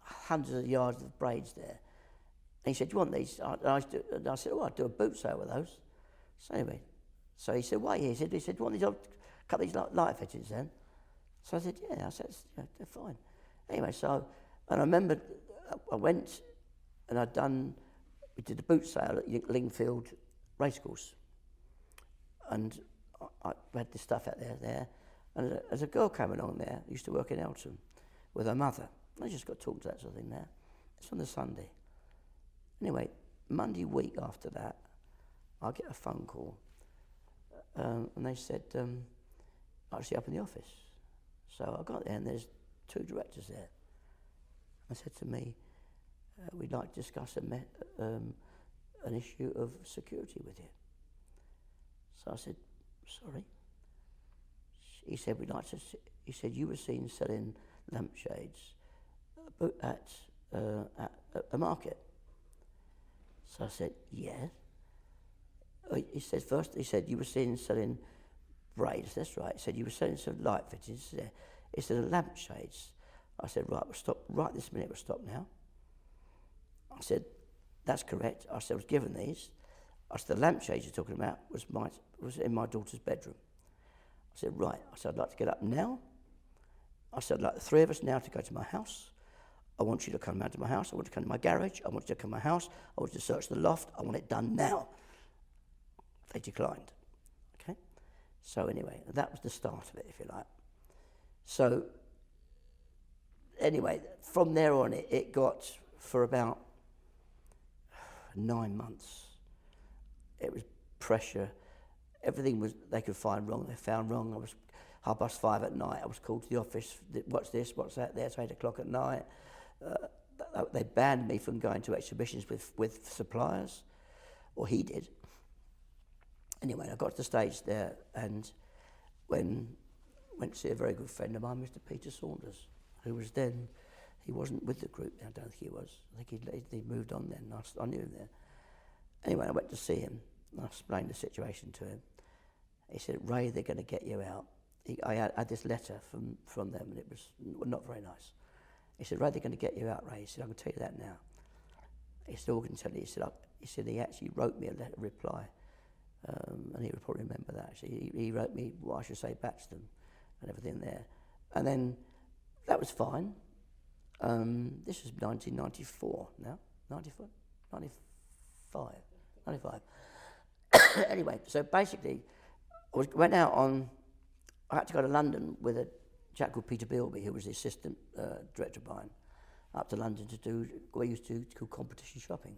hundreds of yards of braids there, and he said, "Do you want these?" And I said, "Oh, I'd do a boot sale with those." So anyway, so he said, "Why?" He said, "Do you want these? I'll cut these light fittings then." So I said, "Yeah." I said, "Yeah, they're fine." Anyway, and I remember I went and we did a boot sale at Lingfield Racecourse, and I had this stuff out there, and as a girl came along there, used to work in Elton with her mother. I just got talking to that sort of thing there. It's on the Sunday. Anyway, Monday week after that, I get a phone call, and they said, actually up in the office. So I got there and there's two directors there. They said to me, we'd like to discuss an issue of security with you. So I said, sorry. He said, he said, you were seen selling lampshades at a market. So I said, yeah. He said, you were seen selling braids. That's right. He said, you were selling some light fittings. He said, lampshades. I said, right, we'll stop right this minute. We'll stop now. I said, that's correct. I said, I was given these. I said, the lampshades you're talking about was in my daughter's bedroom. I said, right. I said, I'd like to get up now. I said, I'd like the three of us now to go to my house. I want you to come round to my house. I want you to come to my garage. I want you to come to my house. I want you to search the loft. I want it done now. They declined. Okay? So anyway, that was the start of it, if you like. So anyway, from there on, it got for about 9 months. It was pressure. Everything they could find wrong, they found wrong. I was 5:30 at night. I was called to the office. What's this? What's that? There. It's 8 o'clock at night. They banned me from going to exhibitions with suppliers, or he did. Anyway, I got to the stage there, and went to see a very good friend of mine, Mr. Peter Saunders, who was then, he wasn't with the group. I don't think he was. I think he'd moved on then. I knew him there. Anyway, I went to see him. I explained the situation to him. He said, Ray, they're going to get you out. I had this letter from them, and it was not very nice. He said, Ray, they're going to get you out, Ray. He said, I can tell you that now. He said, all I can tell you, he said he actually wrote me a reply, and he would probably remember that, actually. He wrote me what I should say back to them and everything there. And then that was fine. This was 1994 now, 94, 95. Anyway, so basically, I had to go to London with chap called Peter Bilby, who was the assistant director of mine, up to London to do what we used to call competition shopping,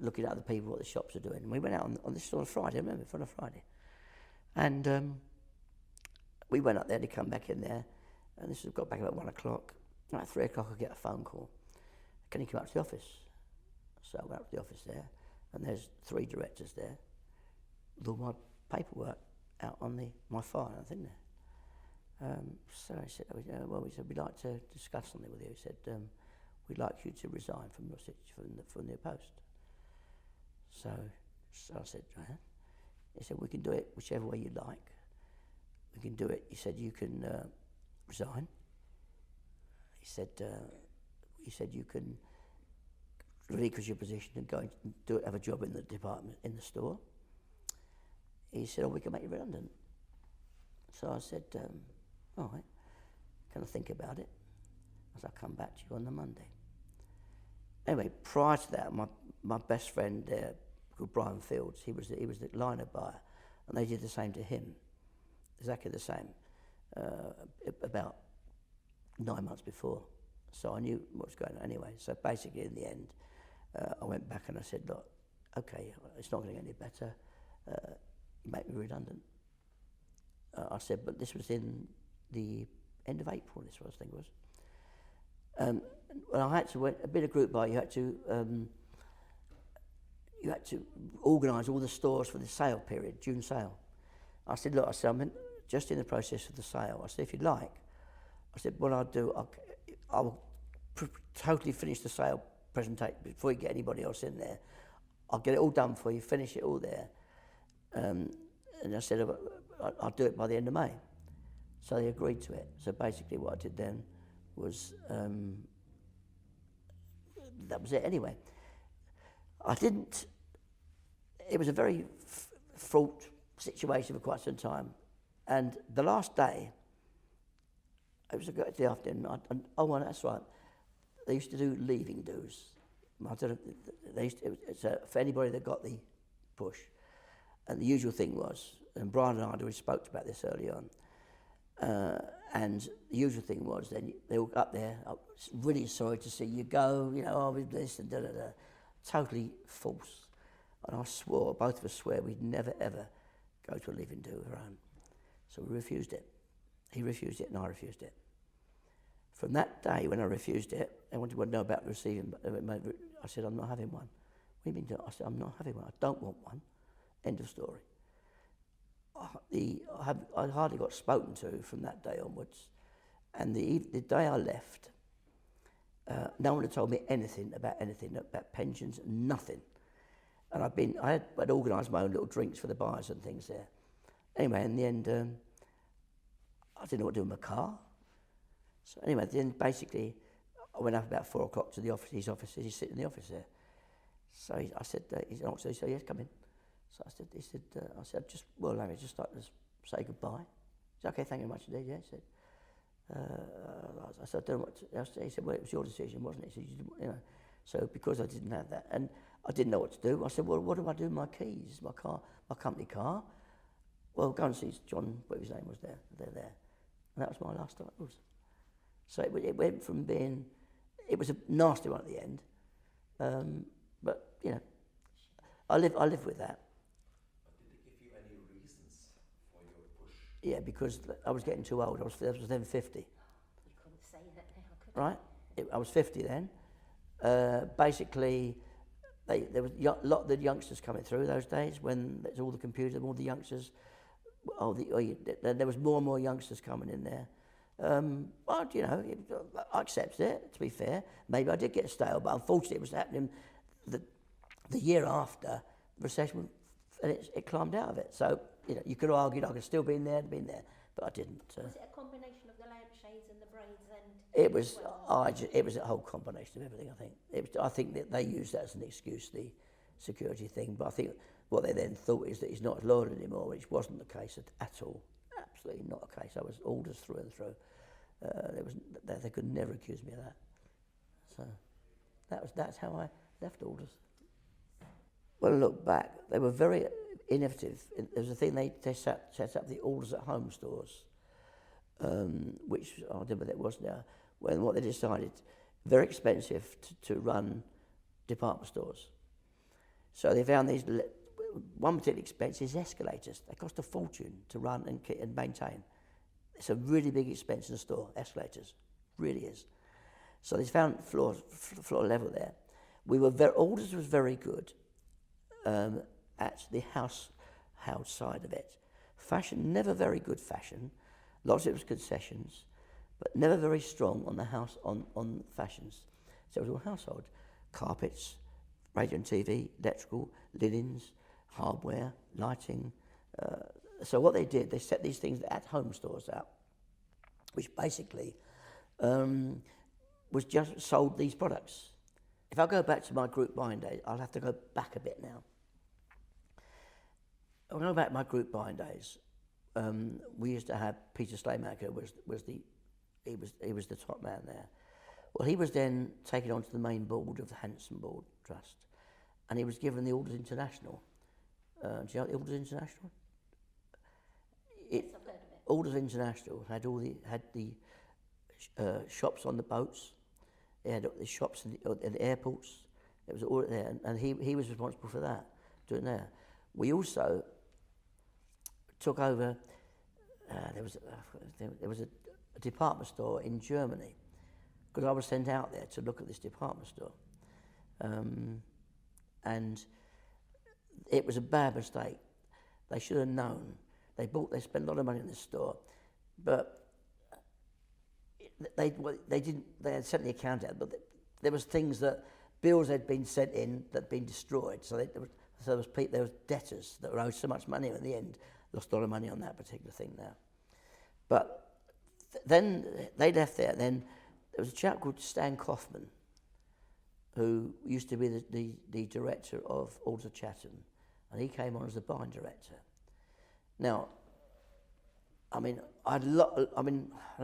looking at other people, what the shops are doing. And we went out on this on a Friday, I remember, on a Friday. And we went up there to come back in there, and this was got back about 1 o'clock. At 3 o'clock I get a phone call. Can you come up to the office? So I went up to the office there, and there's 3 directors there with all my paperwork out on my file, I think there. So I said, well, we said, we'd like to discuss something with you. He said, we'd like you to resign from your post. So I said, right. He said, we can do it whichever way you like. We can do it. He said, you can resign. He said you can relinquish your position and go and have a job in the department, in the store. He said, we can make you redundant. So I said, all right, can I think about it? I said, I'll come back to you on the Monday. Anyway, prior to that, my best friend there, called Brian Fields, he was the liner buyer, and they did the same to him, exactly the same, about 9 months before. So I knew what was going on anyway. So basically, in the end, I went back and I said, look, okay, it's not going to get any better. You make me redundant. I said, but this was in the end of April, this was, I think it was. When I had to, when a bit of group buy, you had to organise all the stores for the sale period, June sale. I said, look, I'm just in the process of the sale. I said, if you like, I said, what I'll do, I'll totally finish the sale presentation before you get anybody else in there. I'll get it all done for you, finish it all there. And I said, I'll do it by the end of May. So they agreed to it. So basically what I did then was, that was it anyway. It was a very fraught situation for quite some time. And the last day, it was the afternoon. Well, that's right. They used to do leaving dues. I don't know, for anybody that got the push. And the usual thing was, and Brian and I had already spoke about this early on, and the usual thing was then they were up there, I was really sorry to see you go, with this and da-da-da. Totally false. And I swore, both of us swear, we'd never ever go to a leaving do of our own. So we refused it. He refused it and I refused it. From that day when I refused it, I wanted to know about receiving, I said, I'm not having one. What do you mean? I said, I'm not having one. I don't want one. End of story. I hardly got spoken to from that day onwards. And the day I left, no one had told me anything about pensions, nothing. And I'd organised my own little drinks for the buyers and things there. Anyway, in the end, I didn't know what to do with my car. So anyway, then basically, I went up about 4 o'clock to the office, his office, he's sitting in the office there. So I said, he said, yes, come in. So I said, Larry, just like to say goodbye. He said, okay, thank you very much indeed, yeah. He said, I said, I don't know what else to say. He said, well, it was your decision, wasn't it? He said, So because I didn't have that, and I didn't know what to do, I said, well, what do I do with my keys, my car, my company car? Well, go and see John, whatever his name was there. They're there. And that was my last titles. So it went from being, it was a nasty one at the end, but, I live with that. But did they give you any reasons for your push? Yeah, because I was getting too old. I was then 50. You couldn't say that now, could you? Right? I was 50 then. Basically, there was a lot of the youngsters coming through those days when there's all the computers, all the youngsters. There was more and more youngsters coming in there. But, I accepted it, to be fair. Maybe I did get stale, but unfortunately it was happening the year after the recession, and it climbed out of it. So, you could argue I could still been there, but I didn't. Was it a combination of the lampshades and the braids and... It was a whole combination of everything, I think. I think that they used that as an excuse, the security thing, but I think what they then thought is that he's not loyal anymore, which wasn't the case at all. Absolutely not the case. I was Alders through and through. They could never accuse me of that. So that's how I left Alders. When I look back, they were very innovative. There was a thing they set up the Alders at Home stores, which I don't know what it was now, when what they decided, very expensive to run department stores. So they found these, one particular expense is escalators. They cost a fortune to run and maintain. It's a really big expense in the store, escalators, really is. So they found floor level there. Alders was very good at the house side of it. Fashion, never very good fashion. Lots of it was concessions, but never very strong on the house, on fashions. So it was all household. Carpets, radio and TV, electrical, linens, hardware, lighting. So what they did, they set these things at home stores out, which basically was just sold these products. If I go back to my group buying days, I'll have to go back a bit now. When I go back to my group buying days, we used to have Peter Slaymaker he was the top man there. Well, he was then taken onto the main board of the Hanson Board Trust, and he was given the Alders International. Do you know the Alders International? Yes, I've heard of it. Alders International had the shops on the boats. They had the shops in the airports. It was all there, and he was responsible for that, doing there. We also took over. There was a department store in Germany, because I was sent out there to look at this department store, and it was a bad mistake. They should have known. They spent a lot of money in this store, but they didn't. They had sent the account out, but there was things that bills had been sent in that had been destroyed. So there was debtors that were owed so much money. In the end, lost a lot of money on that particular thing now. But then they left there. Then there was a chap called Stan Kaufman, who used to be the director of Alders of Chatham, and he came on as the buying director. Now, I don't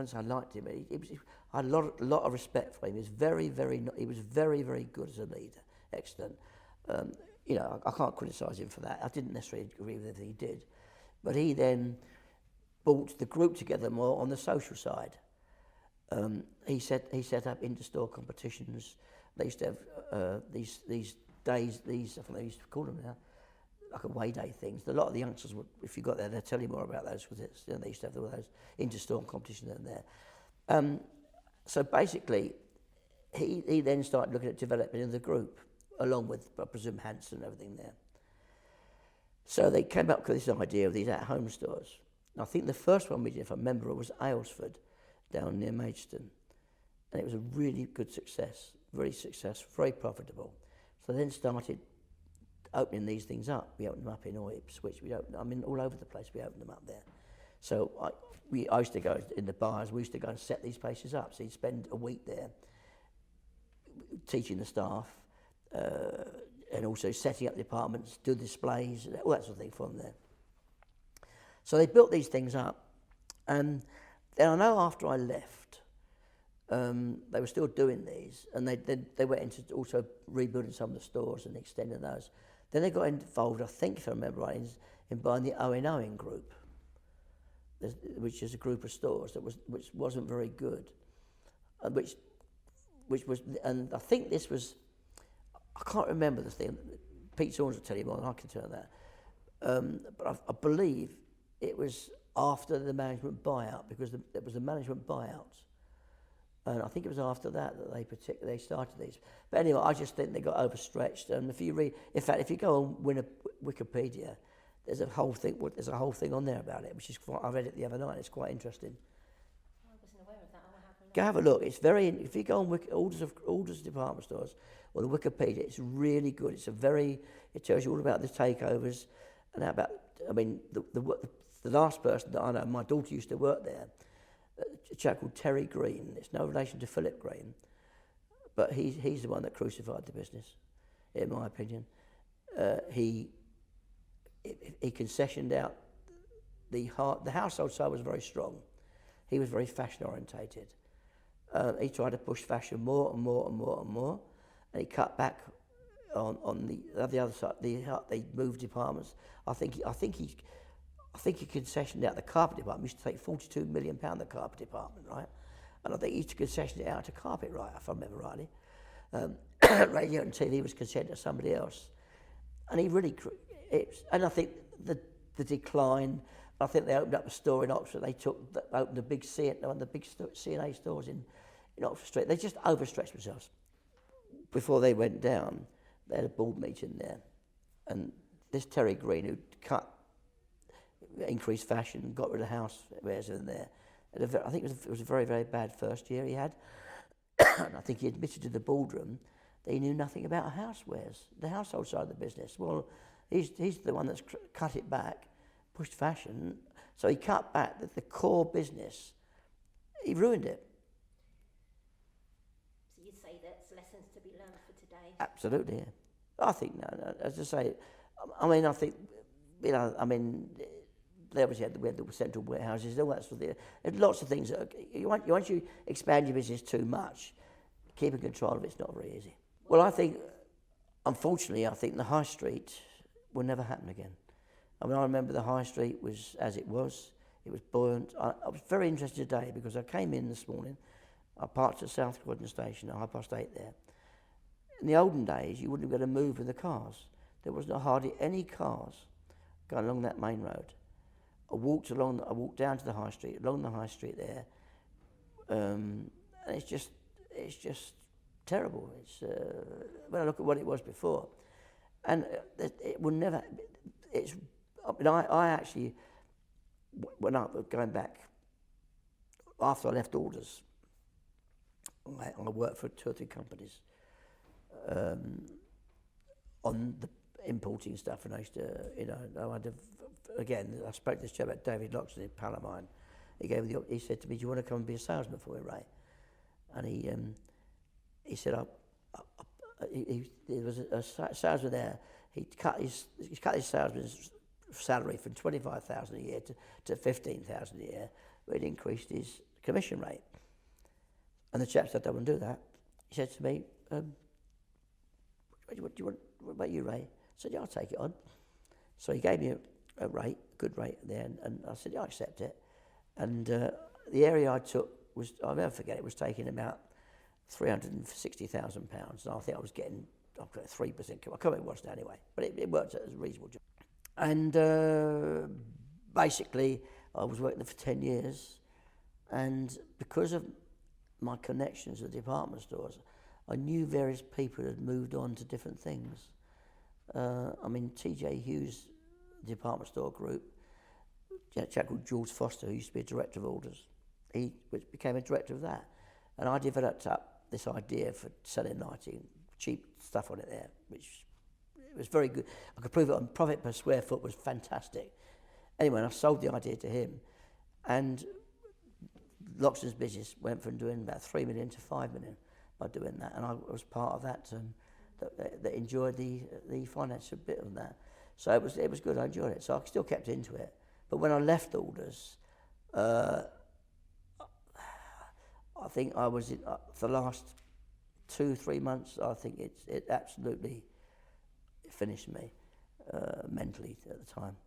say I liked him. I had a lot of respect for him. He was very, very good as a leader. Excellent. I can't criticise him for that. I didn't necessarily agree with everything he did, but he then brought the group together more on the social side. He set up inter-store competitions. They used to have these days. I think they used to call them now, like away day things. A lot of the youngsters would, if you got there, they'll tell you more about those, because they used to have all those inter-store competitions in there. So basically, he then started looking at development of the group, along with, I presume, Hanson and everything there. So they came up with this idea of these at-home stores. And I think the first one we did, if I remember, was Aylesford, down near Maidstone. And it was a really good success, very successful, very profitable. So then started opening these things up. We opened them up in Ipswich, all over the place we opened them up there. So I used to go in the bars, we used to go and set these places up. So you'd spend a week there teaching the staff, and also setting up the apartments, do displays, all that sort of thing for them there. So they built these things up, and then I know after I left, they were still doing these, and they went into also rebuilding some of the stores and extending those. Then they got involved, I think, if I remember right, in buying the Owen group, which is a group of stores which wasn't very good, and which was, and I think this was, I can't remember the thing. Pete Saunders will tell you more than I can tell that. But I believe it was after the management buyout, because there was a management buyout. And I think it was after that they started these. But anyway, I just think they got overstretched. And if you go on Wikipedia, there's a whole thing on there about it, which is I read it the other night. It's quite interesting. I wasn't aware of that. I'll have a look. Go have a look. It's very. If you go on Alders department stores or the Wikipedia, it's really good. It tells you all about the takeovers and about. I mean, the last person that I know, my daughter used to work there. A chap called Terry Green. It's no relation to Philip Green, but he's the one that crucified the business, in my opinion. He concessioned out the household side was very strong. He was very fashion orientated. He tried to push fashion more and more and more and more, and he cut back on the other side. They moved departments. I think think he concessioned out the carpet department. He used to take £42 million, the carpet department, right? And I think he used to concession it out to Carpetwriter, if I remember rightly. Radio and TV was concessioned to somebody else. And he really, and I think the decline, I think they opened up a store in Oxford. They opened a big one of the big C&A stores in Oxford Street. They just overstretched themselves. Before they went down, they had a board meeting there. And this Terry Green, who increased fashion, got rid of housewares in there. I think it was a very, very bad first year he had. And I think he admitted to the boardroom that he knew nothing about housewares, the household side of the business. Well, he's the one that's cut it back, pushed fashion. So he cut back the core business. He ruined it. So you say that's lessons to be learned for today? Absolutely, yeah. I think, no, as I say, I mean, I think, you know, I mean, they obviously had the central warehouses, all that sort of thing. There's lots of things that once you expand your business too much, keeping control of it's not very easy. Well, I think, unfortunately, I think the high street will never happen again. I mean, I remember the high street was as it was buoyant. I was very interested today because I came in this morning, I parked at South Croydon Station at 8:30 there. In the olden days, you wouldn't be able to move with the cars. There was hardly any cars going along that main road. I walked down to the high street, along the high street there, and it's just terrible. It's when I look at what it was before, and it will never. It's. I mean, I actually, when I was going back after I left Alders, I worked for 2 or 3 companies on the importing stuff, and I used to, you know, I spoke to this chap about David Loxton in Palomine. He said to me, "Do you want to come and be a salesman for me, Ray?" And he said, there was a salesman there. He cut his salesman's salary from $25,000 a year to $15,000 a year, but it increased his commission rate. And the chap said, "I don't want to do that." He said to me, what about you, Ray?" I said, "Yeah, I'll take it on." So he gave me a good rate there, and I said, "Yeah, I accept it." And the area I took was, I'll never forget, it was taking about £360,000, and I think I was getting 3%. I can't remember what it was now anyway, but it worked as a reasonable job. And basically, I was working there for 10 years, and because of my connections with department stores, I knew various people had moved on to different things. I mean, T.J. Hughes department store group, a chap called George Foster, who used to be a director of Alders, he became a director of that. And I developed up this idea for selling lighting, cheap stuff on it there, which it was very good. I could prove it on profit per square foot was fantastic. Anyway, and I sold the idea to him, and Loxton's business went from doing about 3 million to 5 million by doing that, and I was part of that that enjoyed the financial bit of that. So it was good. I enjoyed it. So I still kept into it. But when I left Alders, I think I was for the last 2-3 months. I think it absolutely finished me mentally at the time,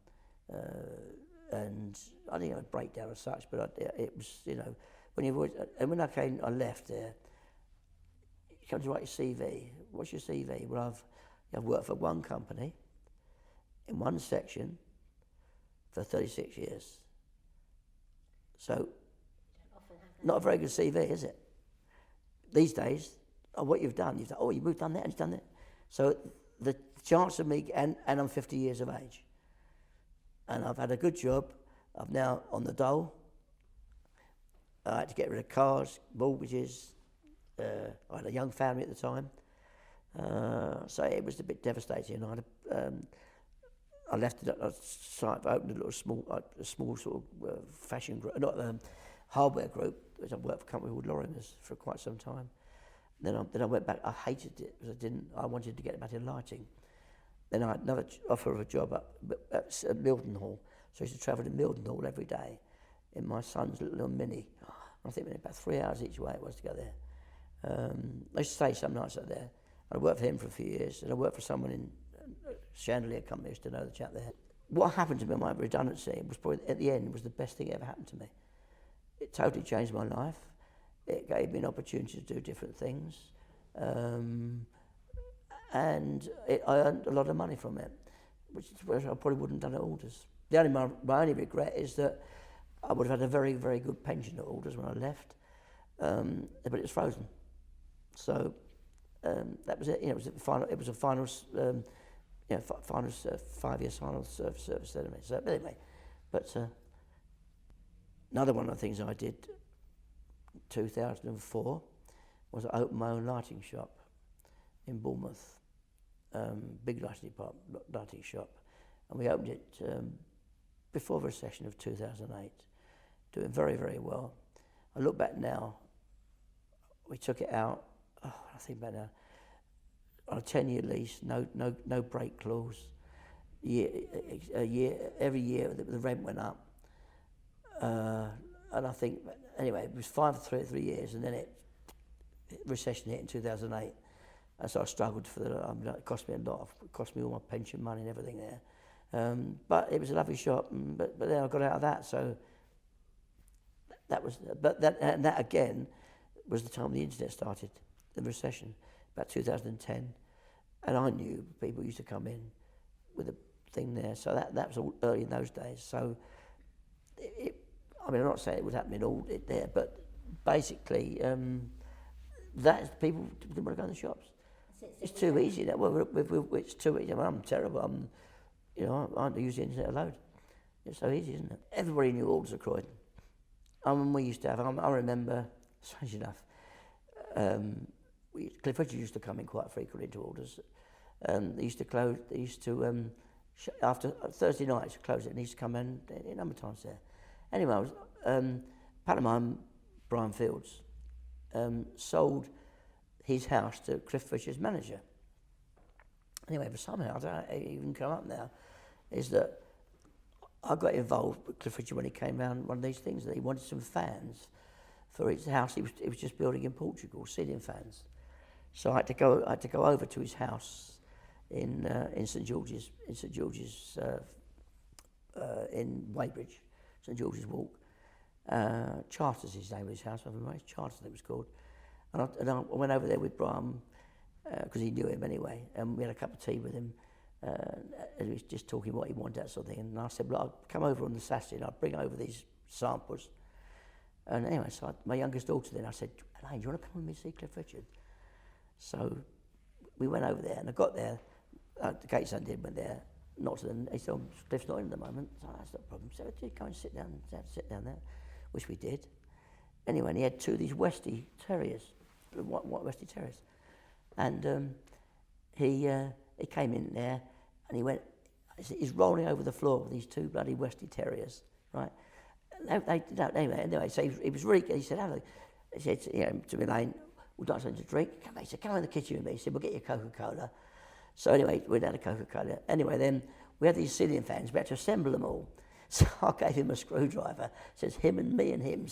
and I didn't have a breakdown as such. But it was, you know, when I left there. You come to write your CV. What's your CV? Well, I've worked for one company in one section for 36 years. So, not a very good CV, is it? These days, what you've done, you've done that and you've done that. So the chance of me, and I'm 50 years of age, and I've had a good job. I'm now on the dole. I had to get rid of cars, mortgages. I had a young family at the time, so it was a bit devastating. I left it at a site. I opened a small sort of fashion group, not hardware group, which I worked for a company called Lorimer's for quite some time. Then I went back. I hated it because I wanted to get back in lighting. Then I had another offer of a job at Mildenhall, so I used to travel to Mildenhall every day in my son's little Mini. I think it was about 3 hours each way it was to go there. I used to stay some nights out there. I worked for him for a few years, and I worked for someone in Chandelier Company. I used to know the chap there. what happened to me, my redundancy, was probably at the end was the best thing that ever happened to me. It totally changed my life. It gave me an opportunity to do different things, and I earned a lot of money from it, which I probably wouldn't have done at Alders. My only regret is that I would have had a very, very good pension at Alders when I left, but it was frozen. So that was it. You know, it was the final. It was a final. Final 5 years final service anyway. So anyway, but another one of the things I did in 2004 was I opened my own lighting shop in Bournemouth, big lighting shop, and we opened it before the recession of 2008, doing very, very well. I look back now, we took it out, I think about now, on a 10-year lease, no break clause. Every year the rent went up, and I think anyway it was fine for 3 years, and then recession hit in 2008, and so I struggled for it cost me a lot. It cost me all my pension money and everything there, but it was a lovely shop. But then I got out of that, so that was. But that again was the time the internet started, the recession. About 2010, and I knew people used to come in with a thing there, so that was all early in those days. So, I mean, I'm not saying it was happening all there, but basically, people didn't want to go in the shops. It's too easy. It's too easy. I mean, I'm terrible. I use the internet a load. It's so easy, isn't it? Everybody knew Alders of Croydon. I mean, we used to have. I remember, strange enough. Cliff Richard used to come in quite frequently to Alders. They used to close. They used to after Thursday nights close it, and he used to come in a number of times there. Anyway, I was Pantomime Brian Fields sold his house to Cliff Richard's manager. Anyway, but somehow I don't know how it even come up now, is that I got involved with Cliff Richard when he came round one of these things that he wanted some fans for his house. He was just building in Portugal, ceiling fans. So I had to go over to his house in St George's in Weybridge, St George's Walk. Charters, his name of his house, I remember. Charters, it was called. And I went over there with Brian because he knew him anyway, and we had a cup of tea with him. And he was just talking what he wanted, that sort of thing. And I said, well, I'll come over on the Saturday and I'll bring over these samples. And anyway, so my youngest daughter then, I said, Elaine, do you want to come with me to see Cliff Richard? So we went over there, and I got there. The gates undid, went there, knocked to them. He said, Cliff's not in at the moment. So that's not a problem. So I did go and sit down there, which we did. Anyway, and he had 2 of these Westie Terriers, white Westie Terriers. And he came in there, and he went, he's rolling over the floor with these 2 bloody Westie Terriers, right? Anyway, so he was really, he said, to me, Elaine, would you like something to drink? He said, come in the kitchen with me. He said, we'll get you a Coca-Cola. So anyway, we had a Coca-Cola. Anyway, then we had these ceiling fans. We had to assemble them all. So I gave him a screwdriver. It says him and him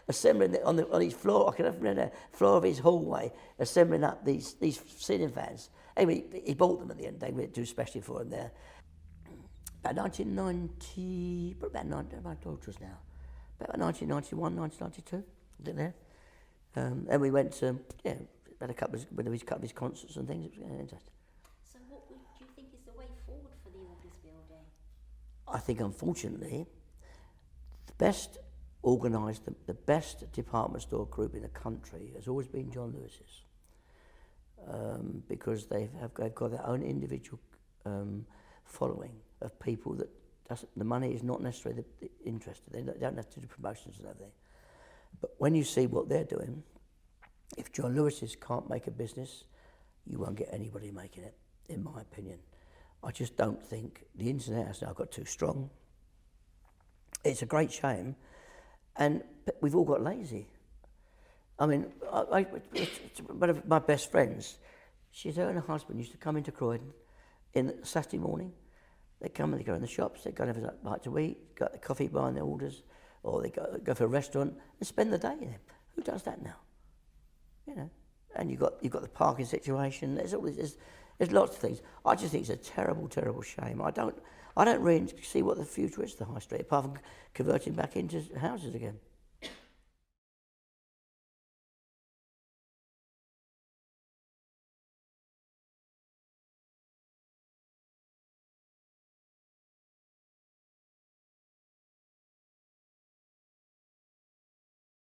assembling it on his floor. I can remember the floor of his hallway, assembling up these ceiling fans. Anyway, he bought them at the end. They were too special for him there. About 1990, my daughter was now. About 1991, 1992, I think there. And we went to, had a couple of his concerts and things. It was interesting. So what do you think is the way forward for the Alders building? I think, unfortunately, the best organised, the best department store group in the country has always been John Lewis's, because they've got their own individual following of people that the money is not necessarily interested. They don't have to do promotions and everything. But when you see what they're doing, if John Lewis's can't make a business, you won't get anybody making it, in my opinion. I just don't think the internet has now got too strong. It's a great shame, and we've all got lazy. I mean, one of my best friends, her and her husband used to come into Croydon in Saturday morning. They'd come and they'd go in the shops, they'd go and have a bite to eat, got the coffee bar in their Alders, or they go for a restaurant and spend the day in it. Who does that now? And you've got the parking situation. There's lots of things. I just think it's a terrible, terrible shame. I don't really see what the future is for the high street, apart from converting back into houses again.